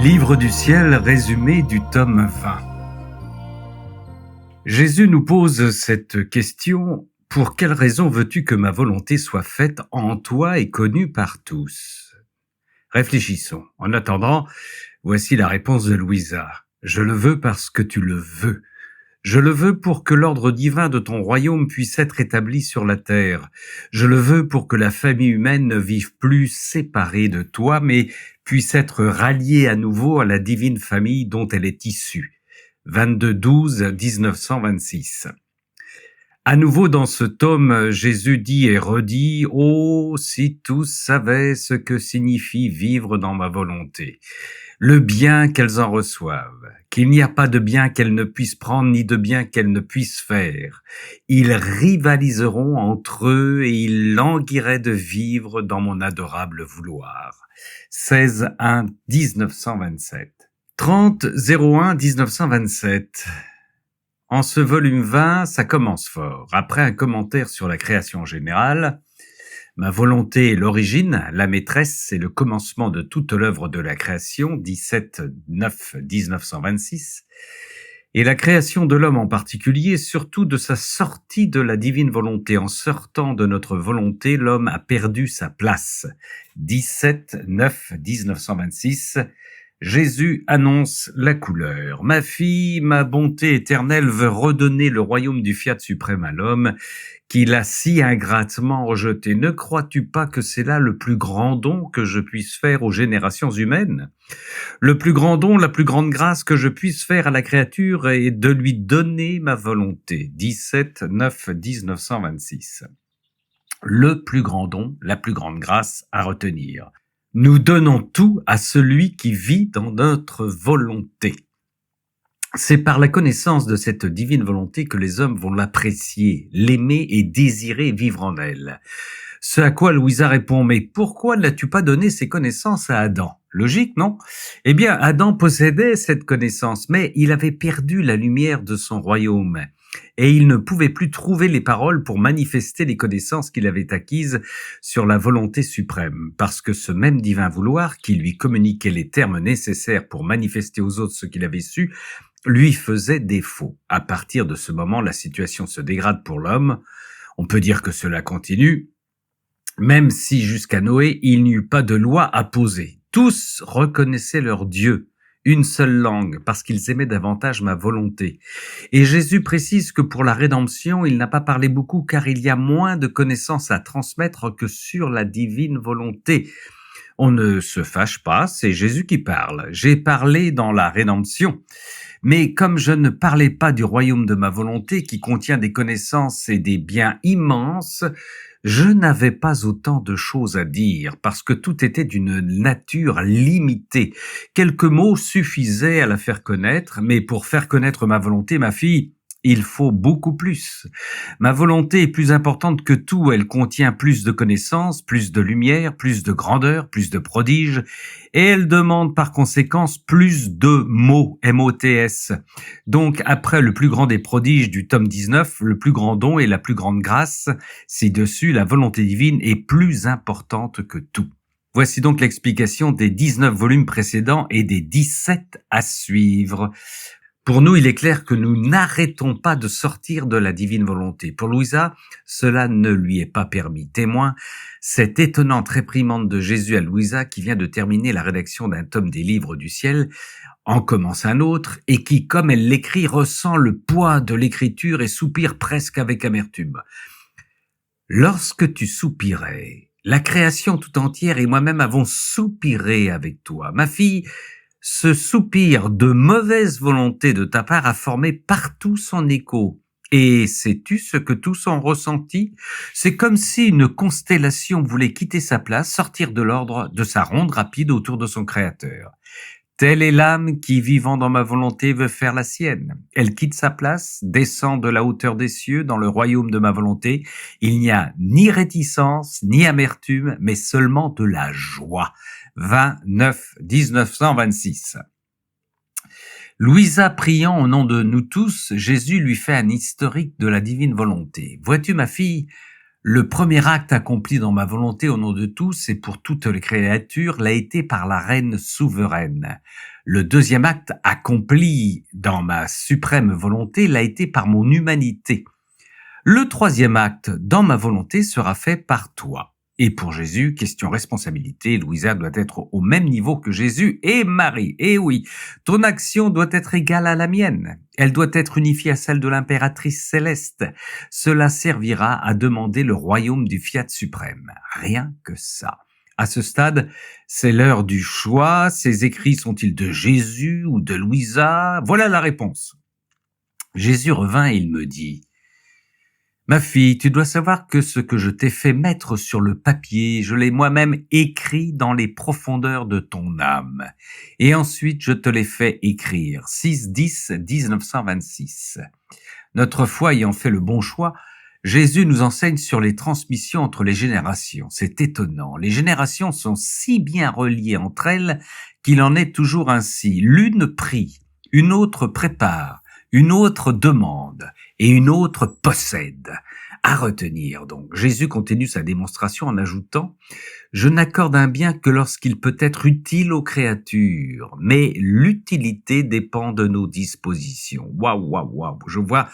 Livre du ciel, résumé du tome 20. Jésus nous pose cette question: pour quelle raison veux-tu que ma volonté soit faite en toi et connue par tous? Réfléchissons. En attendant, voici la réponse de Louisa. Je le veux parce que tu le veux. Je le veux pour que l'ordre divin de ton royaume puisse être établi sur la terre. Je le veux pour que la famille humaine ne vive plus séparée de toi, mais puisse être ralliée à nouveau à la divine famille dont elle est issue. 22-12-1926. À nouveau dans ce tome, Jésus dit et redit: « Oh, si tous savaient ce que signifie vivre dans ma volonté !» Le bien qu'elles en reçoivent, qu'il n'y a pas de bien qu'elles ne puissent prendre ni de bien qu'elles ne puissent faire. Ils rivaliseront entre eux et ils languiraient de vivre dans mon adorable vouloir. 16-1-1927. 30-01-1927. En ce volume 20, ça commence fort. Après un commentaire sur la création générale, ma volonté est l'origine, la maîtresse, c'est le commencement de toute l'œuvre de la création, 17-9-1926, et la création de l'homme en particulier, surtout de sa sortie de la divine volonté. En sortant de notre volonté, l'homme a perdu sa place. 17-9-1926. Jésus annonce la couleur. Ma fille, ma bonté éternelle veut redonner le royaume du fiat suprême à l'homme, qu'il a si ingratement rejeté. Ne crois-tu pas que c'est là le plus grand don que je puisse faire aux générations humaines? Le plus grand don, la plus grande grâce que je puisse faire à la créature est de lui donner ma volonté. 17-9-1926. Le plus grand don, la plus grande grâce à retenir. Nous donnons tout à celui qui vit dans notre volonté. C'est par la connaissance de cette divine volonté que les hommes vont l'apprécier, l'aimer et désirer vivre en elle. Ce à quoi Louisa répond: « Mais pourquoi n'as-tu pas donné ces connaissances à Adam ?» Logique, non? Eh bien, Adam possédait cette connaissance, mais il avait perdu la lumière de son royaume. Et il ne pouvait plus trouver les paroles pour manifester les connaissances qu'il avait acquises sur la volonté suprême, parce que ce même divin vouloir qui lui communiquait les termes nécessaires pour manifester aux autres ce qu'il avait su, lui faisait défaut. À partir de ce moment, la situation se dégrade pour l'homme. On peut dire que cela continue, même si jusqu'à Noé, il n'y eut pas de loi à poser. Tous reconnaissaient leur Dieu, une seule langue, parce qu'ils aimaient davantage ma volonté. Et Jésus précise que pour la rédemption, il n'a pas parlé beaucoup, car il y a moins de connaissances à transmettre que sur la divine volonté. On ne se fâche pas, c'est Jésus qui parle. J'ai parlé dans la rédemption. Mais comme je ne parlais pas du royaume de ma volonté, qui contient des connaissances et des biens immenses, je n'avais pas autant de choses à dire, parce que tout était d'une nature limitée. Quelques mots suffisaient à la faire connaître, mais pour faire connaître ma volonté, ma fille, il faut beaucoup plus. Ma volonté est plus importante que tout, elle contient plus de connaissances, plus de lumière, plus de grandeur, plus de prodiges, et elle demande par conséquent plus de mots, M-O-T-S. Donc, après le plus grand des prodiges du tome 19, le plus grand don et la plus grande grâce, ci-dessus, la volonté divine est plus importante que tout. Voici donc l'explication des 19 volumes précédents et des 17 à suivre. Pour nous, il est clair que nous n'arrêtons pas de sortir de la divine volonté. Pour Louisa, cela ne lui est pas permis. Témoin, cette étonnante réprimande de Jésus à Louisa qui vient de terminer la rédaction d'un tome des livres du ciel, en commence un autre, et qui, comme elle l'écrit, ressent le poids de l'écriture et soupire presque avec amertume. Lorsque tu soupirais, la création tout entière et moi-même avons soupiré avec toi. Ma fille, ce soupir de mauvaise volonté de ta part a formé partout son écho. Et sais-tu ce que tous ont ressenti? C'est comme si une constellation voulait quitter sa place, sortir de l'ordre de sa ronde rapide autour de son créateur. Telle est l'âme qui, vivant dans ma volonté, veut faire la sienne. Elle quitte sa place, descend de la hauteur des cieux dans le royaume de ma volonté. Il n'y a ni réticence, ni amertume, mais seulement de la joie. 29-1926. Louisa priant au nom de nous tous, Jésus lui fait un historique de la divine volonté. Vois-tu, ma fille, Le premier acte accompli dans ma volonté au nom de tous et pour toutes les créatures l'a été par la reine souveraine. Le deuxième acte accompli dans ma suprême volonté l'a été par mon humanité. Le troisième acte dans ma volonté sera fait par toi. Et pour Jésus, question responsabilité, Louisa doit être au même niveau que Jésus et Marie. Et oui, ton action doit être égale à la mienne. Elle doit être unifiée à celle de l'impératrice céleste. Cela servira à demander le royaume du Fiat suprême. Rien que ça. À ce stade, c'est l'heure du choix. Ces écrits sont-ils de Jésus ou de Louisa? Voilà la réponse. Jésus revint et il me dit: ma fille, tu dois savoir que ce que je t'ai fait mettre sur le papier, je l'ai moi-même écrit dans les profondeurs de ton âme. Et ensuite, je te l'ai fait écrire. 6-10-1926. Notre foi ayant fait le bon choix, Jésus nous enseigne sur les transmissions entre les générations. C'est étonnant. Les générations sont si bien reliées entre elles qu'il en est toujours ainsi. L'une prie, une autre prépare, une autre demande et une autre possède. À retenir donc. Jésus continue sa démonstration en ajoutant: je n'accorde un bien que lorsqu'il peut être utile aux créatures, mais l'utilité dépend de nos dispositions. Waouh, waouh, waouh. Je vois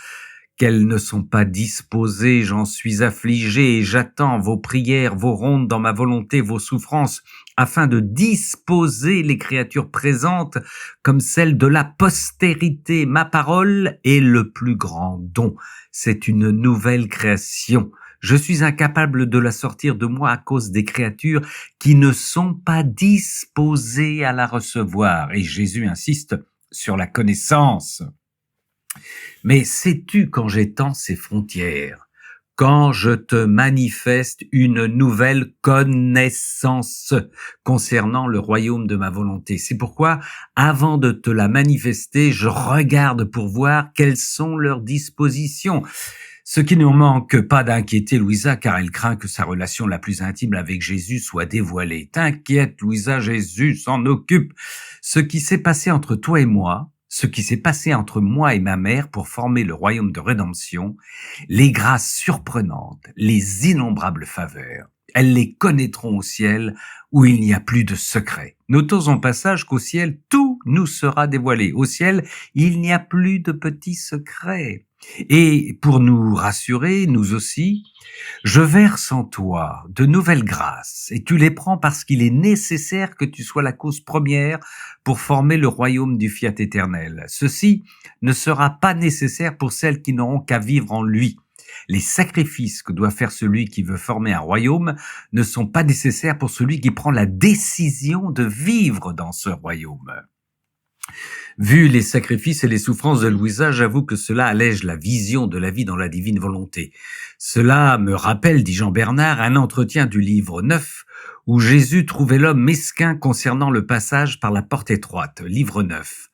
qu'elles ne sont pas disposées, j'en suis affligé et j'attends vos prières, vos rondes dans ma volonté, vos souffrances, afin de disposer les créatures présentes comme celles de la postérité. Ma parole est le plus grand don. C'est une nouvelle création. Je suis incapable de la sortir de moi à cause des créatures qui ne sont pas disposées à la recevoir. Et Jésus insiste sur la connaissance. Mais sais-tu quand j'étends ces frontières, quand je te manifeste une nouvelle connaissance concernant le royaume de ma volonté? C'est pourquoi, avant de te la manifester, je regarde pour voir quelles sont leurs dispositions. Ce qui ne manque pas d'inquiéter Louisa, car elle craint que sa relation la plus intime avec Jésus soit dévoilée. T'inquiète, Louisa, Jésus s'en occupe. Ce qui s'est passé entre toi et moi, ce qui s'est passé entre moi et ma mère pour former le royaume de rédemption, les grâces surprenantes, les innombrables faveurs, elles les connaîtront au ciel où il n'y a plus de secret. Notons en passage qu'au ciel, tout nous sera dévoilé. Au ciel, il n'y a plus de petits secrets. Et pour nous rassurer, nous aussi, je verse en toi de nouvelles grâces et tu les prends parce qu'il est nécessaire que tu sois la cause première pour former le royaume du Fiat éternel. Ceci ne sera pas nécessaire pour celles qui n'auront qu'à vivre en lui. Les sacrifices que doit faire celui qui veut former un royaume ne sont pas nécessaires pour celui qui prend la décision de vivre dans ce royaume. Vu les sacrifices et les souffrances de Louisa, j'avoue que cela allège la vision de la vie dans la divine volonté. Cela me rappelle, dit Jean Bernard, un entretien du livre 9 où Jésus trouvait l'homme mesquin concernant le passage par la porte étroite, livre 9.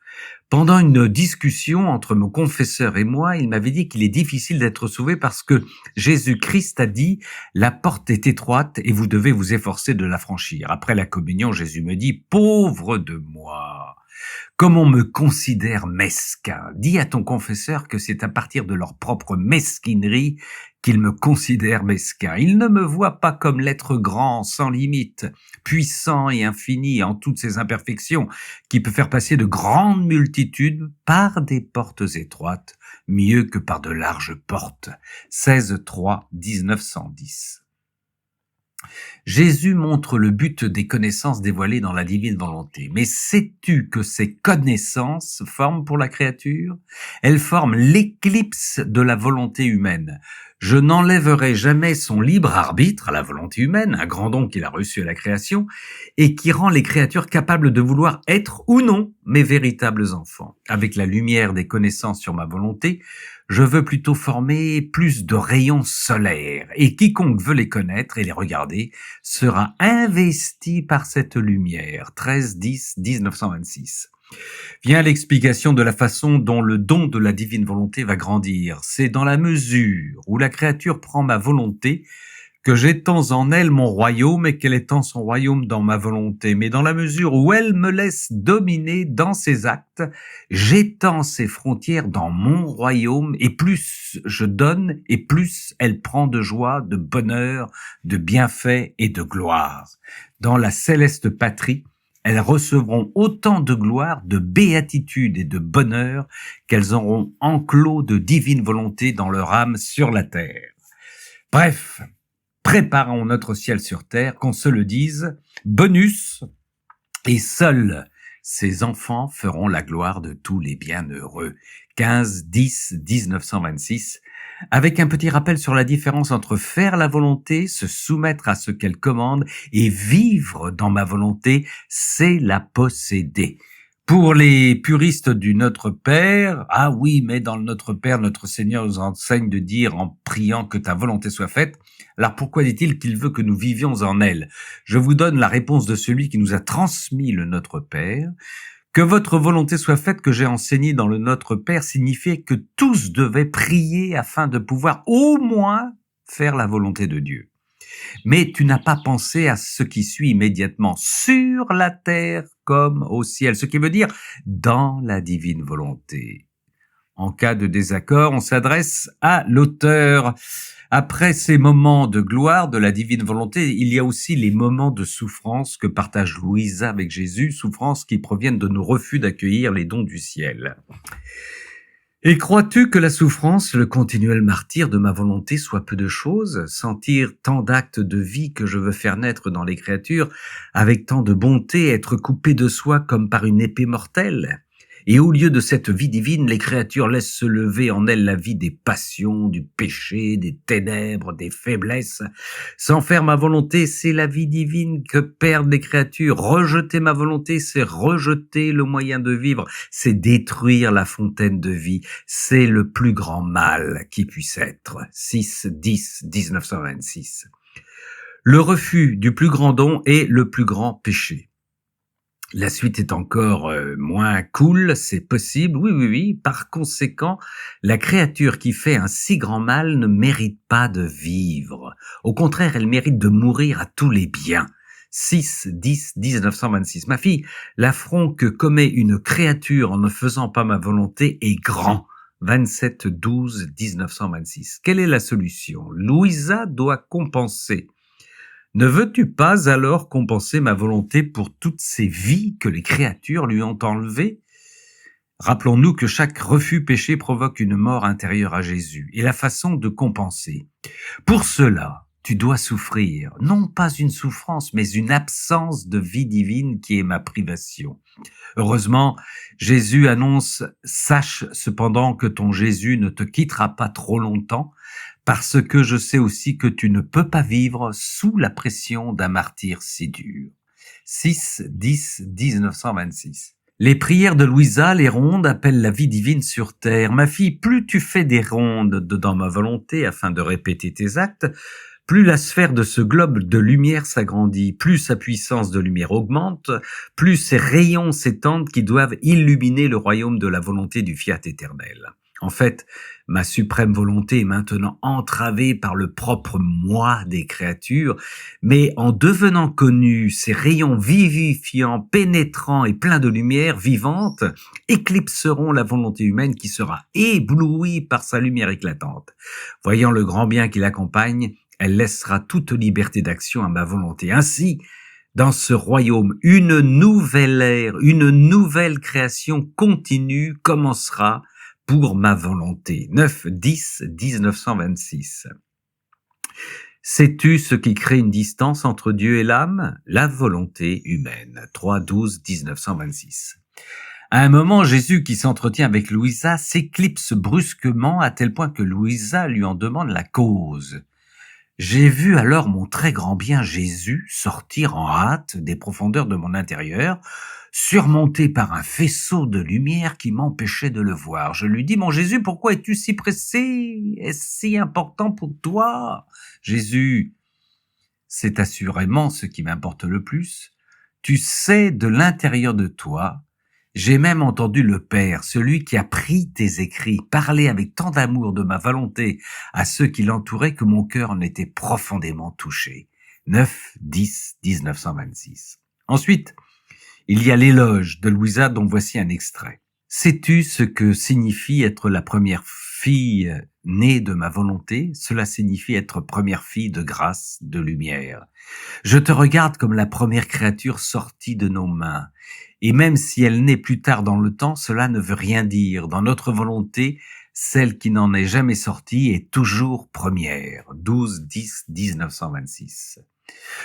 Pendant une discussion entre mon confesseur et moi, il m'avait dit qu'il est difficile d'être sauvé parce que Jésus-Christ a dit « La porte est étroite et vous devez vous efforcer de la franchir ». Après la communion, Jésus me dit « Pauvre de moi !» Comme on me considère mesquin, dis à ton confesseur que c'est à partir de leur propre mesquinerie qu'ils me considèrent mesquin. Ils ne me voient pas comme l'être grand, sans limite, puissant et infini en toutes ses imperfections, qui peut faire passer de grandes multitudes par des portes étroites, mieux que par de larges portes. 16-3-1910. Jésus montre le but des connaissances dévoilées dans la divine volonté. Mais sais-tu que ces connaissances forment pour la créature? Elles forment l'éclipse de la volonté humaine. Je n'enlèverai jamais son libre arbitre à la volonté humaine, un grand don qu'il a reçu à la création, et qui rend les créatures capables de vouloir être ou non mes véritables enfants. Avec la lumière des connaissances sur ma volonté, je veux plutôt former plus de rayons solaires, et quiconque veut les connaître et les regarder sera investi par cette lumière. 13-10-1926. Vient l'explication de la façon dont le don de la divine volonté va grandir. C'est dans la mesure où la créature prend ma volonté que j'étends en elle mon royaume et qu'elle étend son royaume dans ma volonté. Mais dans la mesure où elle me laisse dominer dans ses actes, j'étends ses frontières dans mon royaume, et plus je donne, et plus elle prend de joie, de bonheur, de bienfaits et de gloire. Dans la céleste patrie, elles recevront autant de gloire, de béatitude et de bonheur qu'elles auront enclos de divine volonté dans leur âme sur la terre. Bref, préparons notre ciel sur terre, qu'on se le dise, bonus, et seuls ces enfants feront la gloire de tous les bienheureux. 15-10-1926, avec un petit rappel sur la différence entre faire la volonté, se soumettre à ce qu'elle commande, et vivre dans ma volonté, c'est la posséder. Pour les puristes du Notre Père, ah oui, mais dans le Notre Père, notre Seigneur nous enseigne de dire en priant que ta volonté soit faite. Alors pourquoi dit-il qu'il veut que nous vivions en elle? Je vous donne la réponse de celui qui nous a transmis le Notre Père. Que votre volonté soit faite, que j'ai enseigné dans le Notre Père, signifiait que tous devaient prier afin de pouvoir au moins faire la volonté de Dieu. Mais tu n'as pas pensé à ce qui suit immédiatement, sur la terre comme au ciel, ce qui veut dire dans la divine volonté. En cas de désaccord, on s'adresse à l'auteur. Après ces moments de gloire de la divine volonté, il y a aussi les moments de souffrance que partage Louisa avec Jésus, souffrances qui proviennent de nos refus d'accueillir les dons du ciel. Et crois-tu que la souffrance, le continuel martyre de ma volonté soit peu de choses? Sentir tant d'actes de vie que je veux faire naître dans les créatures, avec tant de bonté, être coupé de soi comme par une épée mortelle? Et au lieu de cette vie divine, les créatures laissent se lever en elles la vie des passions, du péché, des ténèbres, des faiblesses. Sans faire ma volonté, c'est la vie divine que perdent les créatures. Rejeter ma volonté, c'est rejeter le moyen de vivre, c'est détruire la fontaine de vie. C'est le plus grand mal qui puisse être. 6-10-1926. Le refus du plus grand don est le plus grand péché. La suite est encore moins cool, c'est possible, oui. Par conséquent, la créature qui fait un si grand mal ne mérite pas de vivre. Au contraire, elle mérite de mourir à tous les biens. 6-10-1926. Ma fille, l'affront que commet une créature en ne faisant pas ma volonté est grand. 27-12-1926. Quelle est la solution? Louisa doit compenser. Ne veux-tu pas alors compenser ma volonté pour toutes ces vies que les créatures lui ont enlevées? Rappelons-nous que chaque refus péché provoque une mort intérieure à Jésus, et la façon de compenser. Pour cela, tu dois souffrir, non pas une souffrance, mais une absence de vie divine qui est ma privation. Heureusement, Jésus annonce « Sache cependant que ton Jésus ne te quittera pas trop longtemps, parce que je sais aussi que tu ne peux pas vivre sous la pression d'un martyr si dur. » 6-10-1926. Les prières de Louisa, les rondes, appellent la vie divine sur terre. Ma fille, plus tu fais des rondes dans ma volonté afin de répéter tes actes, plus la sphère de ce globe de lumière s'agrandit, plus sa puissance de lumière augmente, plus ses rayons s'étendent qui doivent illuminer le royaume de la volonté du fiat éternel. En fait, ma suprême volonté est maintenant entravée par le propre moi des créatures, mais en devenant connue, ces rayons vivifiants, pénétrants et pleins de lumière vivante éclipseront la volonté humaine qui sera éblouie par sa lumière éclatante. Voyant le grand bien qui l'accompagne, elle laissera toute liberté d'action à ma volonté. Ainsi, dans ce royaume, une nouvelle ère, une nouvelle création continue commencera pour ma volonté. 9-10-1926. Sais-tu ce qui crée une distance entre Dieu et l'âme? La volonté humaine. 3-12-1926. À un moment, Jésus, qui s'entretient avec Louisa, s'éclipse brusquement à tel point que Louisa lui en demande la cause. J'ai vu alors mon très grand bien Jésus sortir en hâte des profondeurs de mon intérieur, surmonté par un faisceau de lumière qui m'empêchait de le voir. Je lui dis, mon Jésus, pourquoi es-tu si pressé? Est-ce si important pour toi? Jésus, c'est assurément ce qui m'importe le plus. Tu sais de l'intérieur de toi, J'ai même entendu le Père, celui qui a pris tes écrits, parler avec tant d'amour de ma volonté à ceux qui l'entouraient que mon cœur en était profondément touché. 9-10-1926. Ensuite, il y a l'éloge de Louisa dont voici un extrait. Sais-tu ce que signifie être la première fille née de ma volonté? Cela signifie être première fille de grâce, de lumière. Je te regarde comme la première créature sortie de nos mains. Et même si elle naît plus tard dans le temps, cela ne veut rien dire. Dans notre volonté, celle qui n'en est jamais sortie est toujours première. 12-10-1926.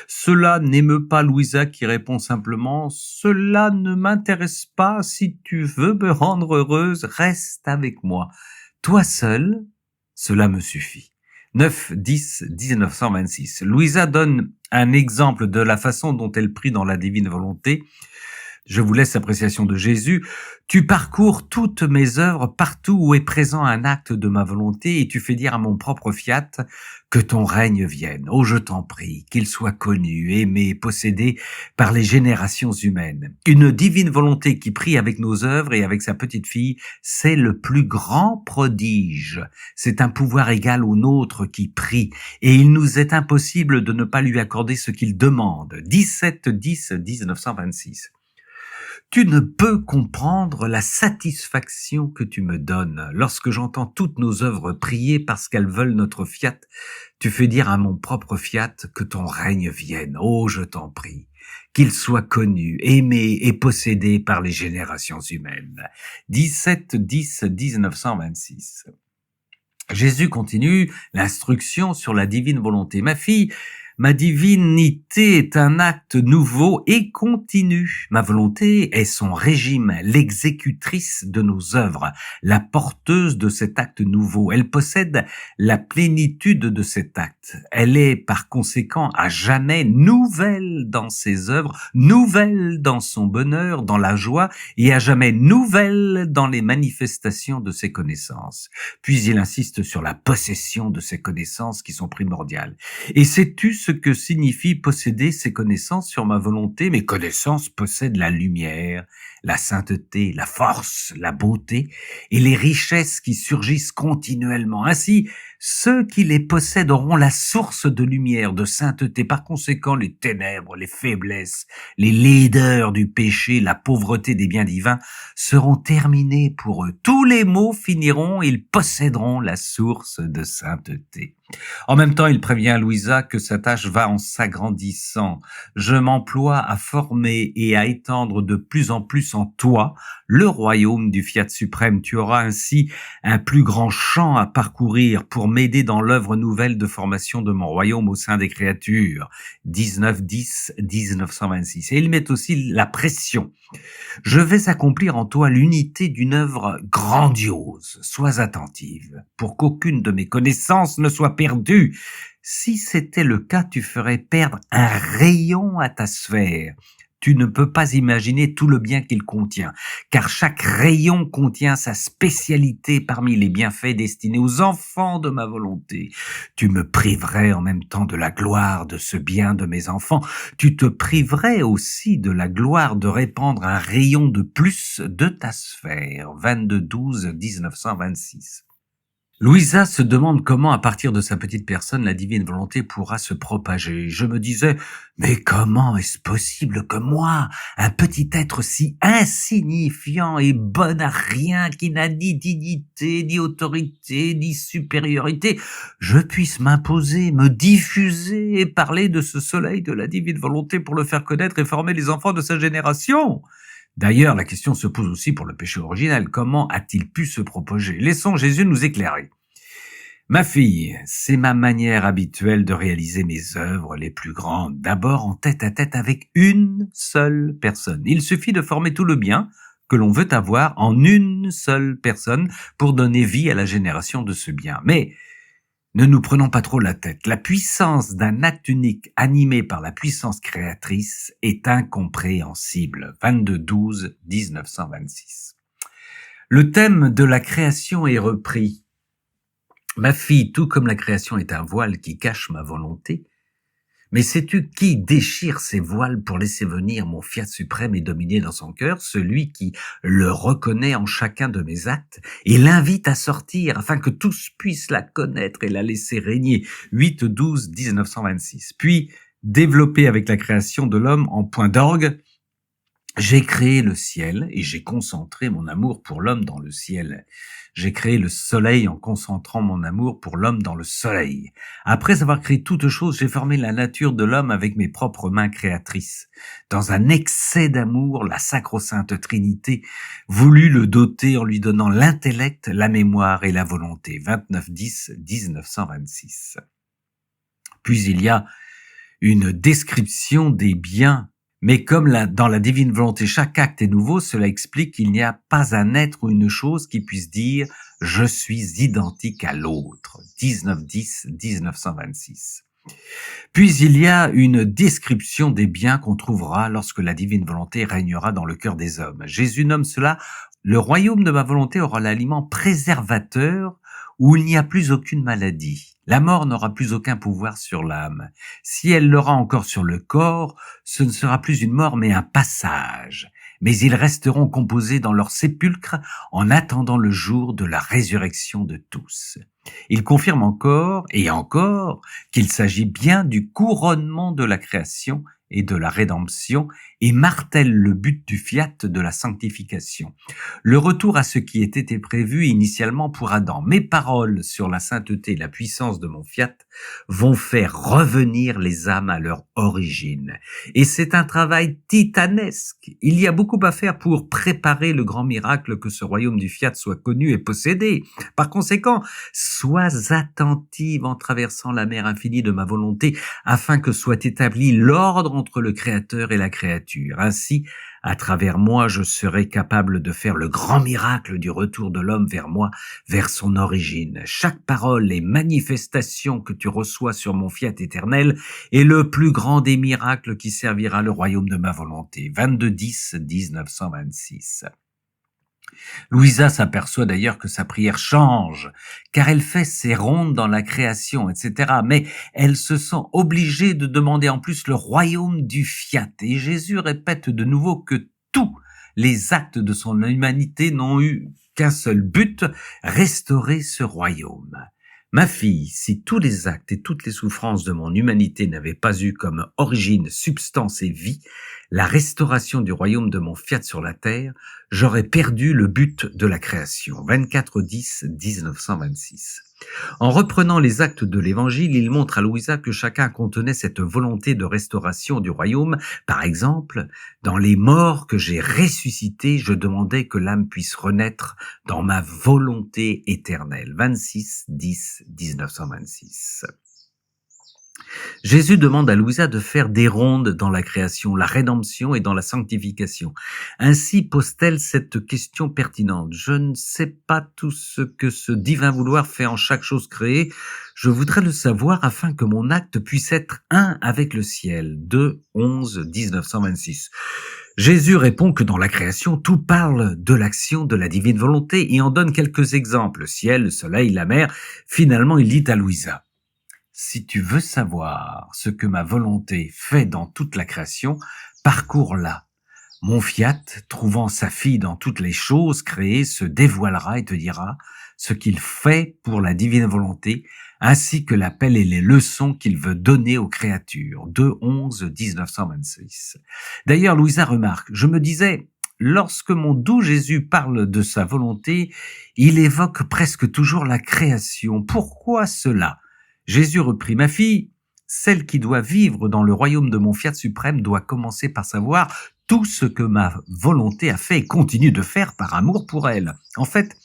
Cela n'émeut pas Louisa qui répond simplement « Cela ne m'intéresse pas, si tu veux me rendre heureuse, reste avec moi. Toi seule, cela me suffit. » 9-10-1926. Louisa donne un exemple de la façon dont elle prie dans la divine volonté. Je vous laisse l'appréciation de Jésus. Tu parcours toutes mes œuvres partout où est présent un acte de ma volonté et tu fais dire à mon propre fiat que ton règne vienne. Oh, je t'en prie, qu'il soit connu, aimé, possédé par les générations humaines. Une divine volonté qui prie avec nos œuvres et avec sa petite fille, c'est le plus grand prodige. C'est un pouvoir égal au nôtre qui prie et il nous est impossible de ne pas lui accorder ce qu'il demande. 17-10-1926. Tu ne peux comprendre la satisfaction que tu me donnes lorsque j'entends toutes nos œuvres prier parce qu'elles veulent notre fiat. Tu fais dire à mon propre fiat que ton règne vienne. Oh, je t'en prie, qu'il soit connu, aimé et possédé par les générations humaines. 17-10-1926. Jésus continue l'instruction sur la divine volonté. Ma fille, ma divinité est un acte nouveau et continu. Ma volonté est son régime, l'exécutrice de nos œuvres, la porteuse de cet acte nouveau. Elle possède la plénitude de cet acte. Elle est par conséquent à jamais nouvelle dans ses œuvres, nouvelle dans son bonheur, dans la joie et à jamais nouvelle dans les manifestations de ses connaissances. Puis il insiste sur la possession de ces connaissances qui sont primordiales. Et sais-tu ce que signifie posséder ces connaissances sur ma volonté? Mes connaissances possèdent la lumière, la sainteté, la force, la beauté et les richesses qui surgissent continuellement. Ainsi, ceux qui les possèdent auront la source de lumière, de sainteté. Par conséquent, les ténèbres, les faiblesses, les laideurs du péché, la pauvreté des biens divins seront terminés pour eux. Tous les maux finiront, ils posséderont la source de sainteté. En même temps, il prévient Louisa que sa tâche va en s'agrandissant. Je m'emploie à former et à étendre de plus en plus en toi le royaume du Fiat suprême. Tu auras ainsi un plus grand champ à parcourir pour m'aider dans l'œuvre nouvelle de formation de mon royaume au sein des créatures. 19-10-1926. Et il met aussi la pression. Je vais accomplir en toi l'unité d'une œuvre grandiose. Sois attentive pour qu'aucune de mes connaissances ne soit perdue. Si c'était le cas, tu ferais perdre un rayon à ta sphère. Tu ne peux pas imaginer tout le bien qu'il contient, car chaque rayon contient sa spécialité parmi les bienfaits destinés aux enfants de ma volonté. Tu me priverais en même temps de la gloire de ce bien de mes enfants. Tu te priverais aussi de la gloire de répandre un rayon de plus de ta sphère. 22-12-1926. Louisa se demande comment, à partir de sa petite personne, la divine volonté pourra se propager. Je me disais, mais comment est-ce possible que moi, un petit être si insignifiant et bon à rien, qui n'a ni dignité, ni autorité, ni supériorité, je puisse m'imposer, me diffuser et parler de ce soleil de la divine volonté pour le faire connaître et former les enfants de sa génération? D'ailleurs, la question se pose aussi pour le péché originel. Comment a-t-il pu se propager? Laissons Jésus nous éclairer. Ma fille, c'est ma manière habituelle de réaliser mes œuvres les plus grandes, d'abord en tête-à-tête avec une seule personne. Il suffit de former tout le bien que l'on veut avoir en une seule personne pour donner vie à la génération de ce bien. Mais ne nous prenons pas trop la tête. La puissance d'un acte unique animé par la puissance créatrice est incompréhensible. 22-12-1926. Le thème de la création est repris. Ma fille, tout comme la création est un voile qui cache ma volonté, Mais sais-tu qui déchire ses voiles pour laisser venir mon fiat suprême et dominer dans son cœur, celui qui le reconnaît en chacun de mes actes et l'invite à sortir afin que tous puissent la connaître et la laisser régner. 8-12-1926. Puis, développé avec la création de l'homme en point d'orgue, j'ai créé le ciel et j'ai concentré mon amour pour l'homme dans le ciel. J'ai créé le soleil en concentrant mon amour pour l'homme dans le soleil. Après avoir créé toutes choses, j'ai formé la nature de l'homme avec mes propres mains créatrices. Dans un excès d'amour, la sacro-sainte Trinité voulut le doter en lui donnant l'intellect, la mémoire et la volonté. 29-10-1926. Puis il y a une description des biens. Mais comme dans la divine volonté, chaque acte est nouveau, cela explique qu'il n'y a pas un être ou une chose qui puisse dire « je suis identique à l'autre ». 19-10-1926. Puis il y a une description des biens qu'on trouvera lorsque la divine volonté régnera dans le cœur des hommes. Jésus nomme cela « le royaume de ma volonté aura l'aliment préservateur où il n'y a plus aucune maladie. La mort n'aura plus aucun pouvoir sur l'âme. Si elle l'aura encore sur le corps, ce ne sera plus une mort mais un passage. Mais ils resteront composés dans leur sépulcre en attendant le jour de la résurrection de tous. » Il confirme encore et encore qu'il s'agit bien du couronnement de la création et de la rédemption et martèle le but du fiat de la sanctification. Le retour à ce qui était prévu initialement pour Adam. Mes paroles sur la sainteté et la puissance de mon fiat vont faire revenir les âmes à leur origine. Et c'est un travail titanesque. Il y a beaucoup à faire pour préparer le grand miracle que ce royaume du fiat soit connu et possédé. Par conséquent, sois attentive en traversant la mer infinie de ma volonté afin que soit établi l'ordre entre le Créateur et la créature. Ainsi, à travers moi, je serai capable de faire le grand miracle du retour de l'homme vers moi, vers son origine. Chaque parole et manifestation que tu reçois sur mon fiat éternel est le plus grand des miracles qui servira le royaume de ma volonté. 22-10-1926. Louisa s'aperçoit d'ailleurs que sa prière change, car elle fait ses rondes dans la création, etc. Mais elle se sent obligée de demander en plus le royaume du fiat. Et Jésus répète de nouveau que tous les actes de son humanité n'ont eu qu'un seul but, restaurer ce royaume. Ma fille, si tous les actes et toutes les souffrances de mon humanité n'avaient pas eu comme origine, substance et vie, la restauration du royaume de mon fiat sur la terre, j'aurais perdu le but de la création. 24-10-1926. En reprenant les actes de l'Évangile, il montre à Louisa que chacun contenait cette volonté de restauration du royaume. Par exemple, dans les morts que j'ai ressuscités, je demandais que l'âme puisse renaître dans ma volonté éternelle. 26-10-1926. Jésus demande à Louisa de faire des rondes dans la création, la rédemption et dans la sanctification. Ainsi pose-t-elle cette question pertinente. Je ne sais pas tout ce que ce divin vouloir fait en chaque chose créée. Je voudrais le savoir afin que mon acte puisse être un avec le ciel. 2-11-1926. Jésus répond que dans la création, tout parle de l'action de la divine volonté et en donne quelques exemples. Le ciel, le soleil, la mer. Finalement, il dit à Louisa: si tu veux savoir ce que ma volonté fait dans toute la création, parcours-la. Mon fiat, trouvant sa fille dans toutes les choses créées, se dévoilera et te dira ce qu'il fait pour la divine volonté, ainsi que l'appel et les leçons qu'il veut donner aux créatures. 2-11-1926. D'ailleurs, Louisa remarque, je me disais, lorsque mon doux Jésus parle de sa volonté, il évoque presque toujours la création. Pourquoi cela ? Jésus reprit: ma fille, celle qui doit vivre dans le royaume de mon fiat suprême doit commencer par savoir tout ce que ma volonté a fait et continue de faire par amour pour elle. En fait,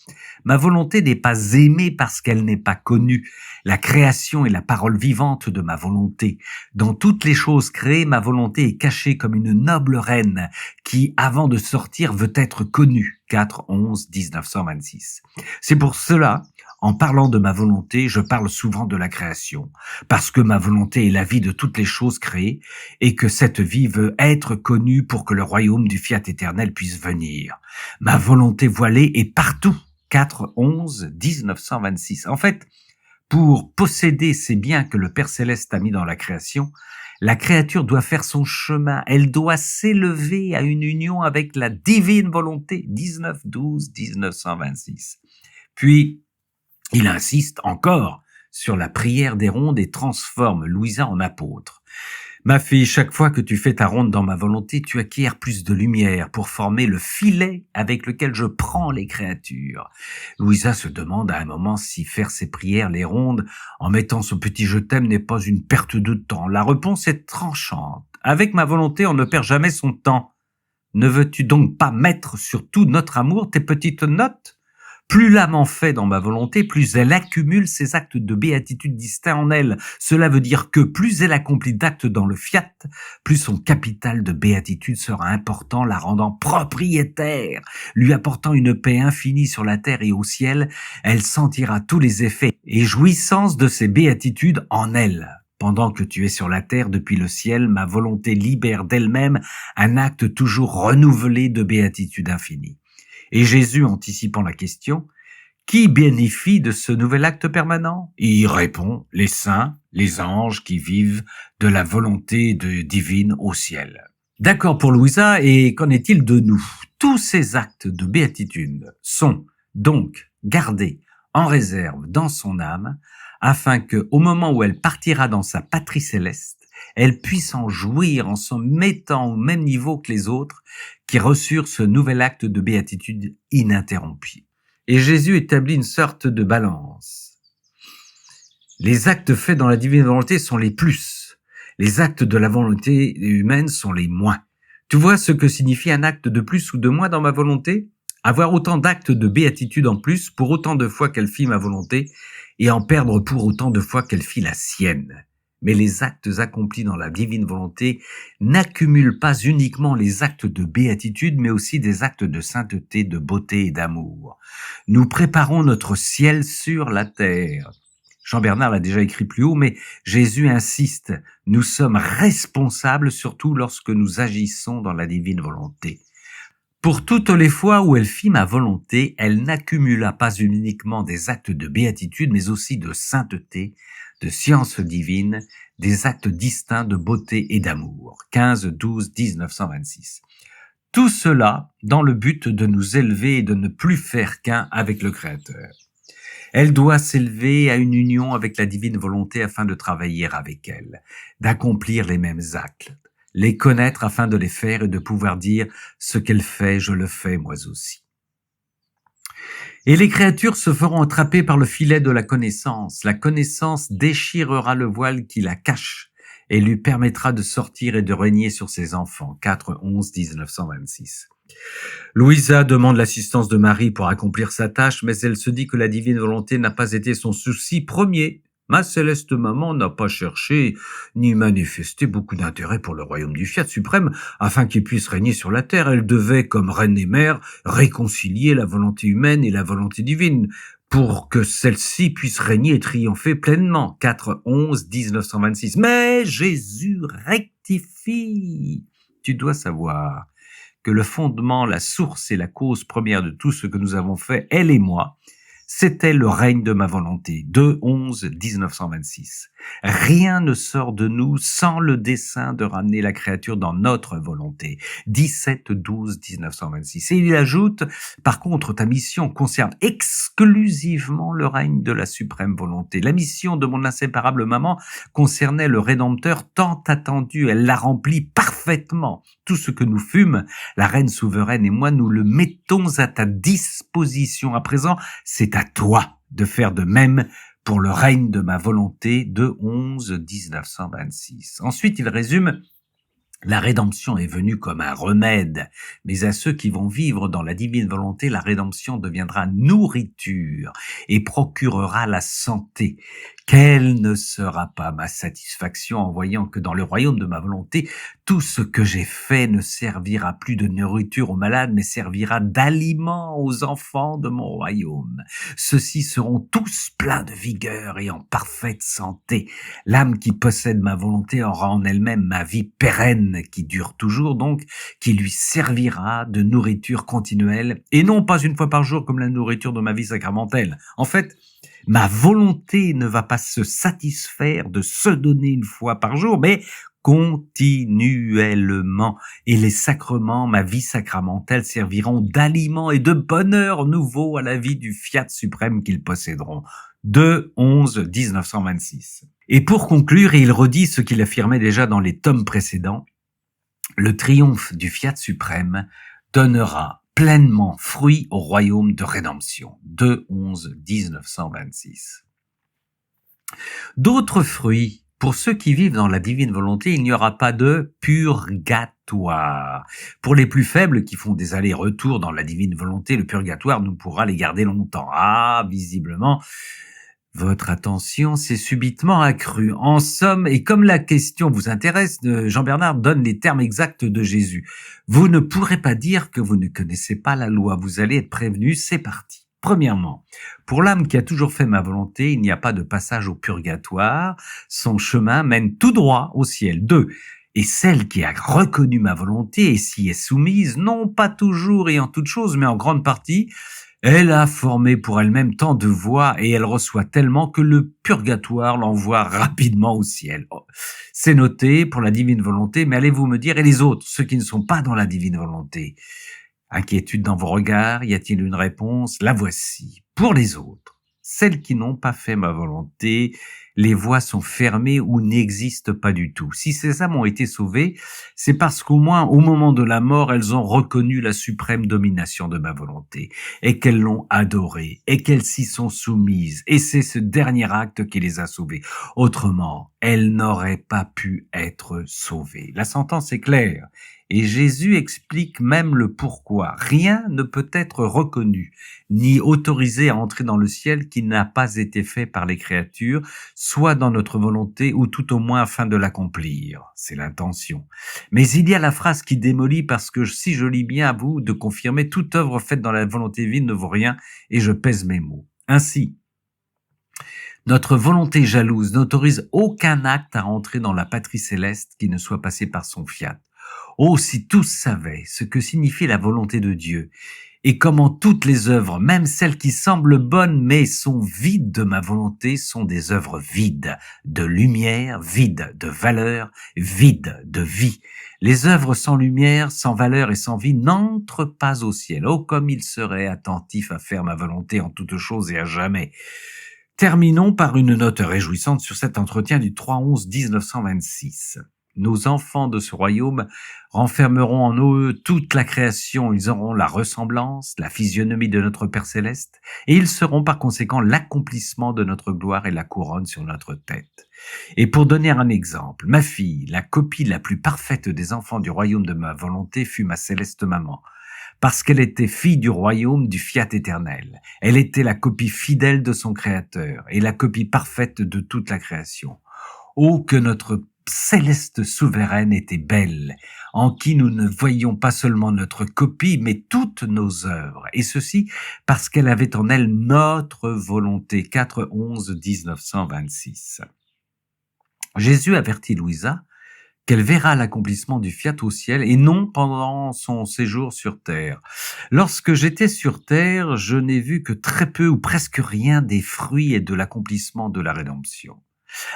ma volonté n'est pas aimée parce qu'elle n'est pas connue. La création est la parole vivante de ma volonté. Dans toutes les choses créées, ma volonté est cachée comme une noble reine qui, avant de sortir, veut être connue. 4-11-1926. C'est pour cela, en parlant de ma volonté, je parle souvent de la création, parce que ma volonté est la vie de toutes les choses créées, et que cette vie veut être connue pour que le royaume du fiat éternel puisse venir. Ma volonté voilée est partout. 4-11-1926. En fait, pour posséder ces biens que le Père Céleste a mis dans la création, La créature doit faire son chemin, elle doit s'élever à une union avec la divine volonté. 19-12-1926. Puis, il insiste encore sur la prière des rondes et transforme Louisa en apôtre. Ma fille, chaque fois que tu fais ta ronde dans ma volonté, tu acquiers plus de lumière pour former le filet avec lequel je prends les créatures. Louisa se demande à un moment si faire ses prières, les rondes, en mettant son petit je t'aime n'est pas une perte de temps. La réponse est tranchante. Avec ma volonté, on ne perd jamais son temps. Ne veux-tu donc pas mettre sur tout notre amour tes petites notes ? Plus l'âme en fait dans ma volonté, plus elle accumule ses actes de béatitude distincts en elle. Cela veut dire que plus elle accomplit d'actes dans le fiat, plus son capital de béatitude sera important, la rendant propriétaire, lui apportant une paix infinie sur la terre et au ciel. Elle sentira tous les effets et jouissances de ces béatitudes en elle. Pendant que tu es sur la terre depuis le ciel, ma volonté libère d'elle-même un acte toujours renouvelé de béatitude infinie. Et Jésus, anticipant la question, qui bénéficie de ce nouvel acte permanent? Il répond, les saints, les anges qui vivent de la volonté divine au ciel. D'accord pour Louisa, et qu'en est-il de nous? Tous ces actes de béatitude sont donc gardés en réserve dans son âme, afin que, au moment où elle partira dans sa patrie céleste, elle puisse en jouir en se mettant au même niveau que les autres qui reçurent ce nouvel acte de béatitude ininterrompu. Et Jésus établit une sorte de balance. Les actes faits dans la divine volonté sont les plus. Les actes de la volonté humaine sont les moins. Tu vois ce que signifie un acte de plus ou de moins dans ma volonté? Avoir autant d'actes de béatitude en plus pour autant de fois qu'elle fit ma volonté et en perdre pour autant de fois qu'elle fit la sienne. Mais les actes accomplis dans la divine volonté n'accumulent pas uniquement les actes de béatitude, mais aussi des actes de sainteté, de beauté et d'amour. Nous préparons notre ciel sur la terre. Jean Bernard l'a déjà écrit plus haut, mais Jésus insiste. Nous sommes responsables, surtout lorsque nous agissons dans la divine volonté. Pour toutes les fois où elle fit ma volonté, elle n'accumula pas uniquement des actes de béatitude, mais aussi de sainteté, de science divine, des actes distincts de beauté et d'amour. 15-12-1926. Tout cela dans le but de nous élever et de ne plus faire qu'un avec le Créateur. Elle doit s'élever à une union avec la divine volonté afin de travailler avec elle, d'accomplir les mêmes actes, les connaître afin de les faire et de pouvoir dire « ce qu'elle fait, je le fais moi aussi ». Et les créatures se feront attraper par le filet de la connaissance. La connaissance déchirera le voile qui la cache et lui permettra de sortir et de régner sur ses enfants. 4-11-1926. Louisa demande l'assistance de Marie pour accomplir sa tâche, mais elle se dit que la divine volonté n'a pas été son souci premier. Ma céleste maman n'a pas cherché ni manifesté beaucoup d'intérêt pour le royaume du fiat suprême afin qu'il puisse régner sur la terre. Elle devait, comme reine et mère, réconcilier la volonté humaine et la volonté divine pour que celle-ci puisse régner et triompher pleinement. 4-11-1926. Mais Jésus rectifie. Tu dois savoir que le fondement, la source et la cause première de tout ce que nous avons fait, elle et moi, c'était le règne de ma volonté. 2-11-1926. Rien ne sort de nous sans le dessein de ramener la créature dans notre volonté. 17-12-1926. Et il ajoute, par contre, ta mission concerne exclusivement le règne de la suprême volonté. La mission de mon inséparable maman concernait le Rédempteur tant attendu. Elle l'a rempli parfaitement. Tout ce que nous fûmes, la reine souveraine et moi, nous le mettons à ta disposition. À présent, c'est à toi de faire de même pour le règne de ma volonté. 2-11-1926. Ensuite, il résume: la rédemption est venue comme un remède, mais à ceux qui vont vivre dans la divine volonté, la rédemption deviendra nourriture et procurera la santé. Quelle ne sera pas ma satisfaction en voyant que dans le royaume de ma volonté, tout ce que j'ai fait ne servira plus de nourriture aux malades, mais servira d'aliment aux enfants de mon royaume. Ceux-ci seront tous pleins de vigueur et en parfaite santé. L'âme qui possède ma volonté aura en elle-même ma vie pérenne, qui dure toujours donc, qui lui servira de nourriture continuelle, et non pas une fois par jour comme la nourriture de ma vie sacramentelle. En fait, ma volonté ne va pas se satisfaire de se donner une fois par jour, mais continuellement. Et les sacrements, ma vie sacramentelle, serviront d'aliment et de bonheur nouveau à la vie du fiat suprême qu'ils posséderont. 2-11-1926. Et pour conclure, il redit ce qu'il affirmait déjà dans les tomes précédents, le triomphe du fiat suprême donnera pleinement fruit au royaume de rédemption. 2-11-1926. D'autres fruits, pour ceux qui vivent dans la divine volonté, il n'y aura pas de purgatoire. Pour les plus faibles qui font des allers-retours dans la divine volonté, le purgatoire nous pourra les garder longtemps. Ah, visiblement, votre attention s'est subitement accrue. En somme, et comme la question vous intéresse, Jean-Bernard donne les termes exacts de Jésus. Vous ne pourrez pas dire que vous ne connaissez pas la loi. Vous allez être prévenu, c'est parti. Premièrement, pour l'âme qui a toujours fait ma volonté, il n'y a pas de passage au purgatoire. Son chemin mène tout droit au ciel. 2. Et celle qui a reconnu ma volonté et s'y est soumise, non pas toujours et en toute chose, mais en grande partie, elle a formé pour elle-même tant de voies et elle reçoit tellement que le purgatoire l'envoie rapidement au ciel. Oh, c'est noté pour la divine volonté, mais allez-vous me dire, et les autres, ceux qui ne sont pas dans la divine volonté? Inquiétude dans vos regards, y a-t-il une réponse? La voici. Pour les autres, celles qui n'ont pas fait ma volonté, les voies sont fermées ou n'existent pas du tout. Si ces âmes ont été sauvées, c'est parce qu'au moins au moment de la mort, elles ont reconnu la suprême domination de ma volonté, et qu'elles l'ont adorée, et qu'elles s'y sont soumises, et c'est ce dernier acte qui les a sauvées. Autrement, elles n'auraient pas pu être sauvées. La sentence est claire. Et Jésus explique même le pourquoi. Rien ne peut être reconnu, ni autorisé à entrer dans le ciel qui n'a pas été fait par les créatures, soit dans notre volonté ou tout au moins afin de l'accomplir. C'est l'intention. Mais il y a la phrase qui démolit parce que si je lis bien à vous de confirmer, toute œuvre faite dans la volonté divine ne vaut rien et je pèse mes mots. Ainsi, notre volonté jalouse n'autorise aucun acte à entrer dans la patrie céleste qui ne soit passé par son fiat. Oh, si tous savaient ce que signifie la volonté de Dieu, et comment toutes les œuvres, même celles qui semblent bonnes mais sont vides de ma volonté, sont des œuvres vides de lumière, vides de valeur, vides de vie. Les œuvres sans lumière, sans valeur et sans vie n'entrent pas au ciel. Oh, comme il serait attentif à faire ma volonté en toutes choses et à jamais. Terminons par une note réjouissante sur cet entretien du 3-11-1926. Nos enfants de ce royaume renfermeront en eux toute la création, ils auront la ressemblance, la physionomie de notre Père Céleste, et ils seront par conséquent l'accomplissement de notre gloire et la couronne sur notre tête. Et pour donner un exemple, ma fille, la copie la plus parfaite des enfants du royaume de ma volonté fut ma céleste maman, parce qu'elle était fille du royaume du fiat éternel. Elle était la copie fidèle de son Créateur et la copie parfaite de toute la création. Oh, que notre céleste souveraine était belle, en qui nous ne voyions pas seulement notre copie, mais toutes nos œuvres, et ceci parce qu'elle avait en elle notre volonté. 4-11-1926. Jésus avertit Louisa qu'elle verra l'accomplissement du fiat au ciel et non pendant son séjour sur terre. Lorsque j'étais sur terre, je n'ai vu que très peu ou presque rien des fruits et de l'accomplissement de la rédemption.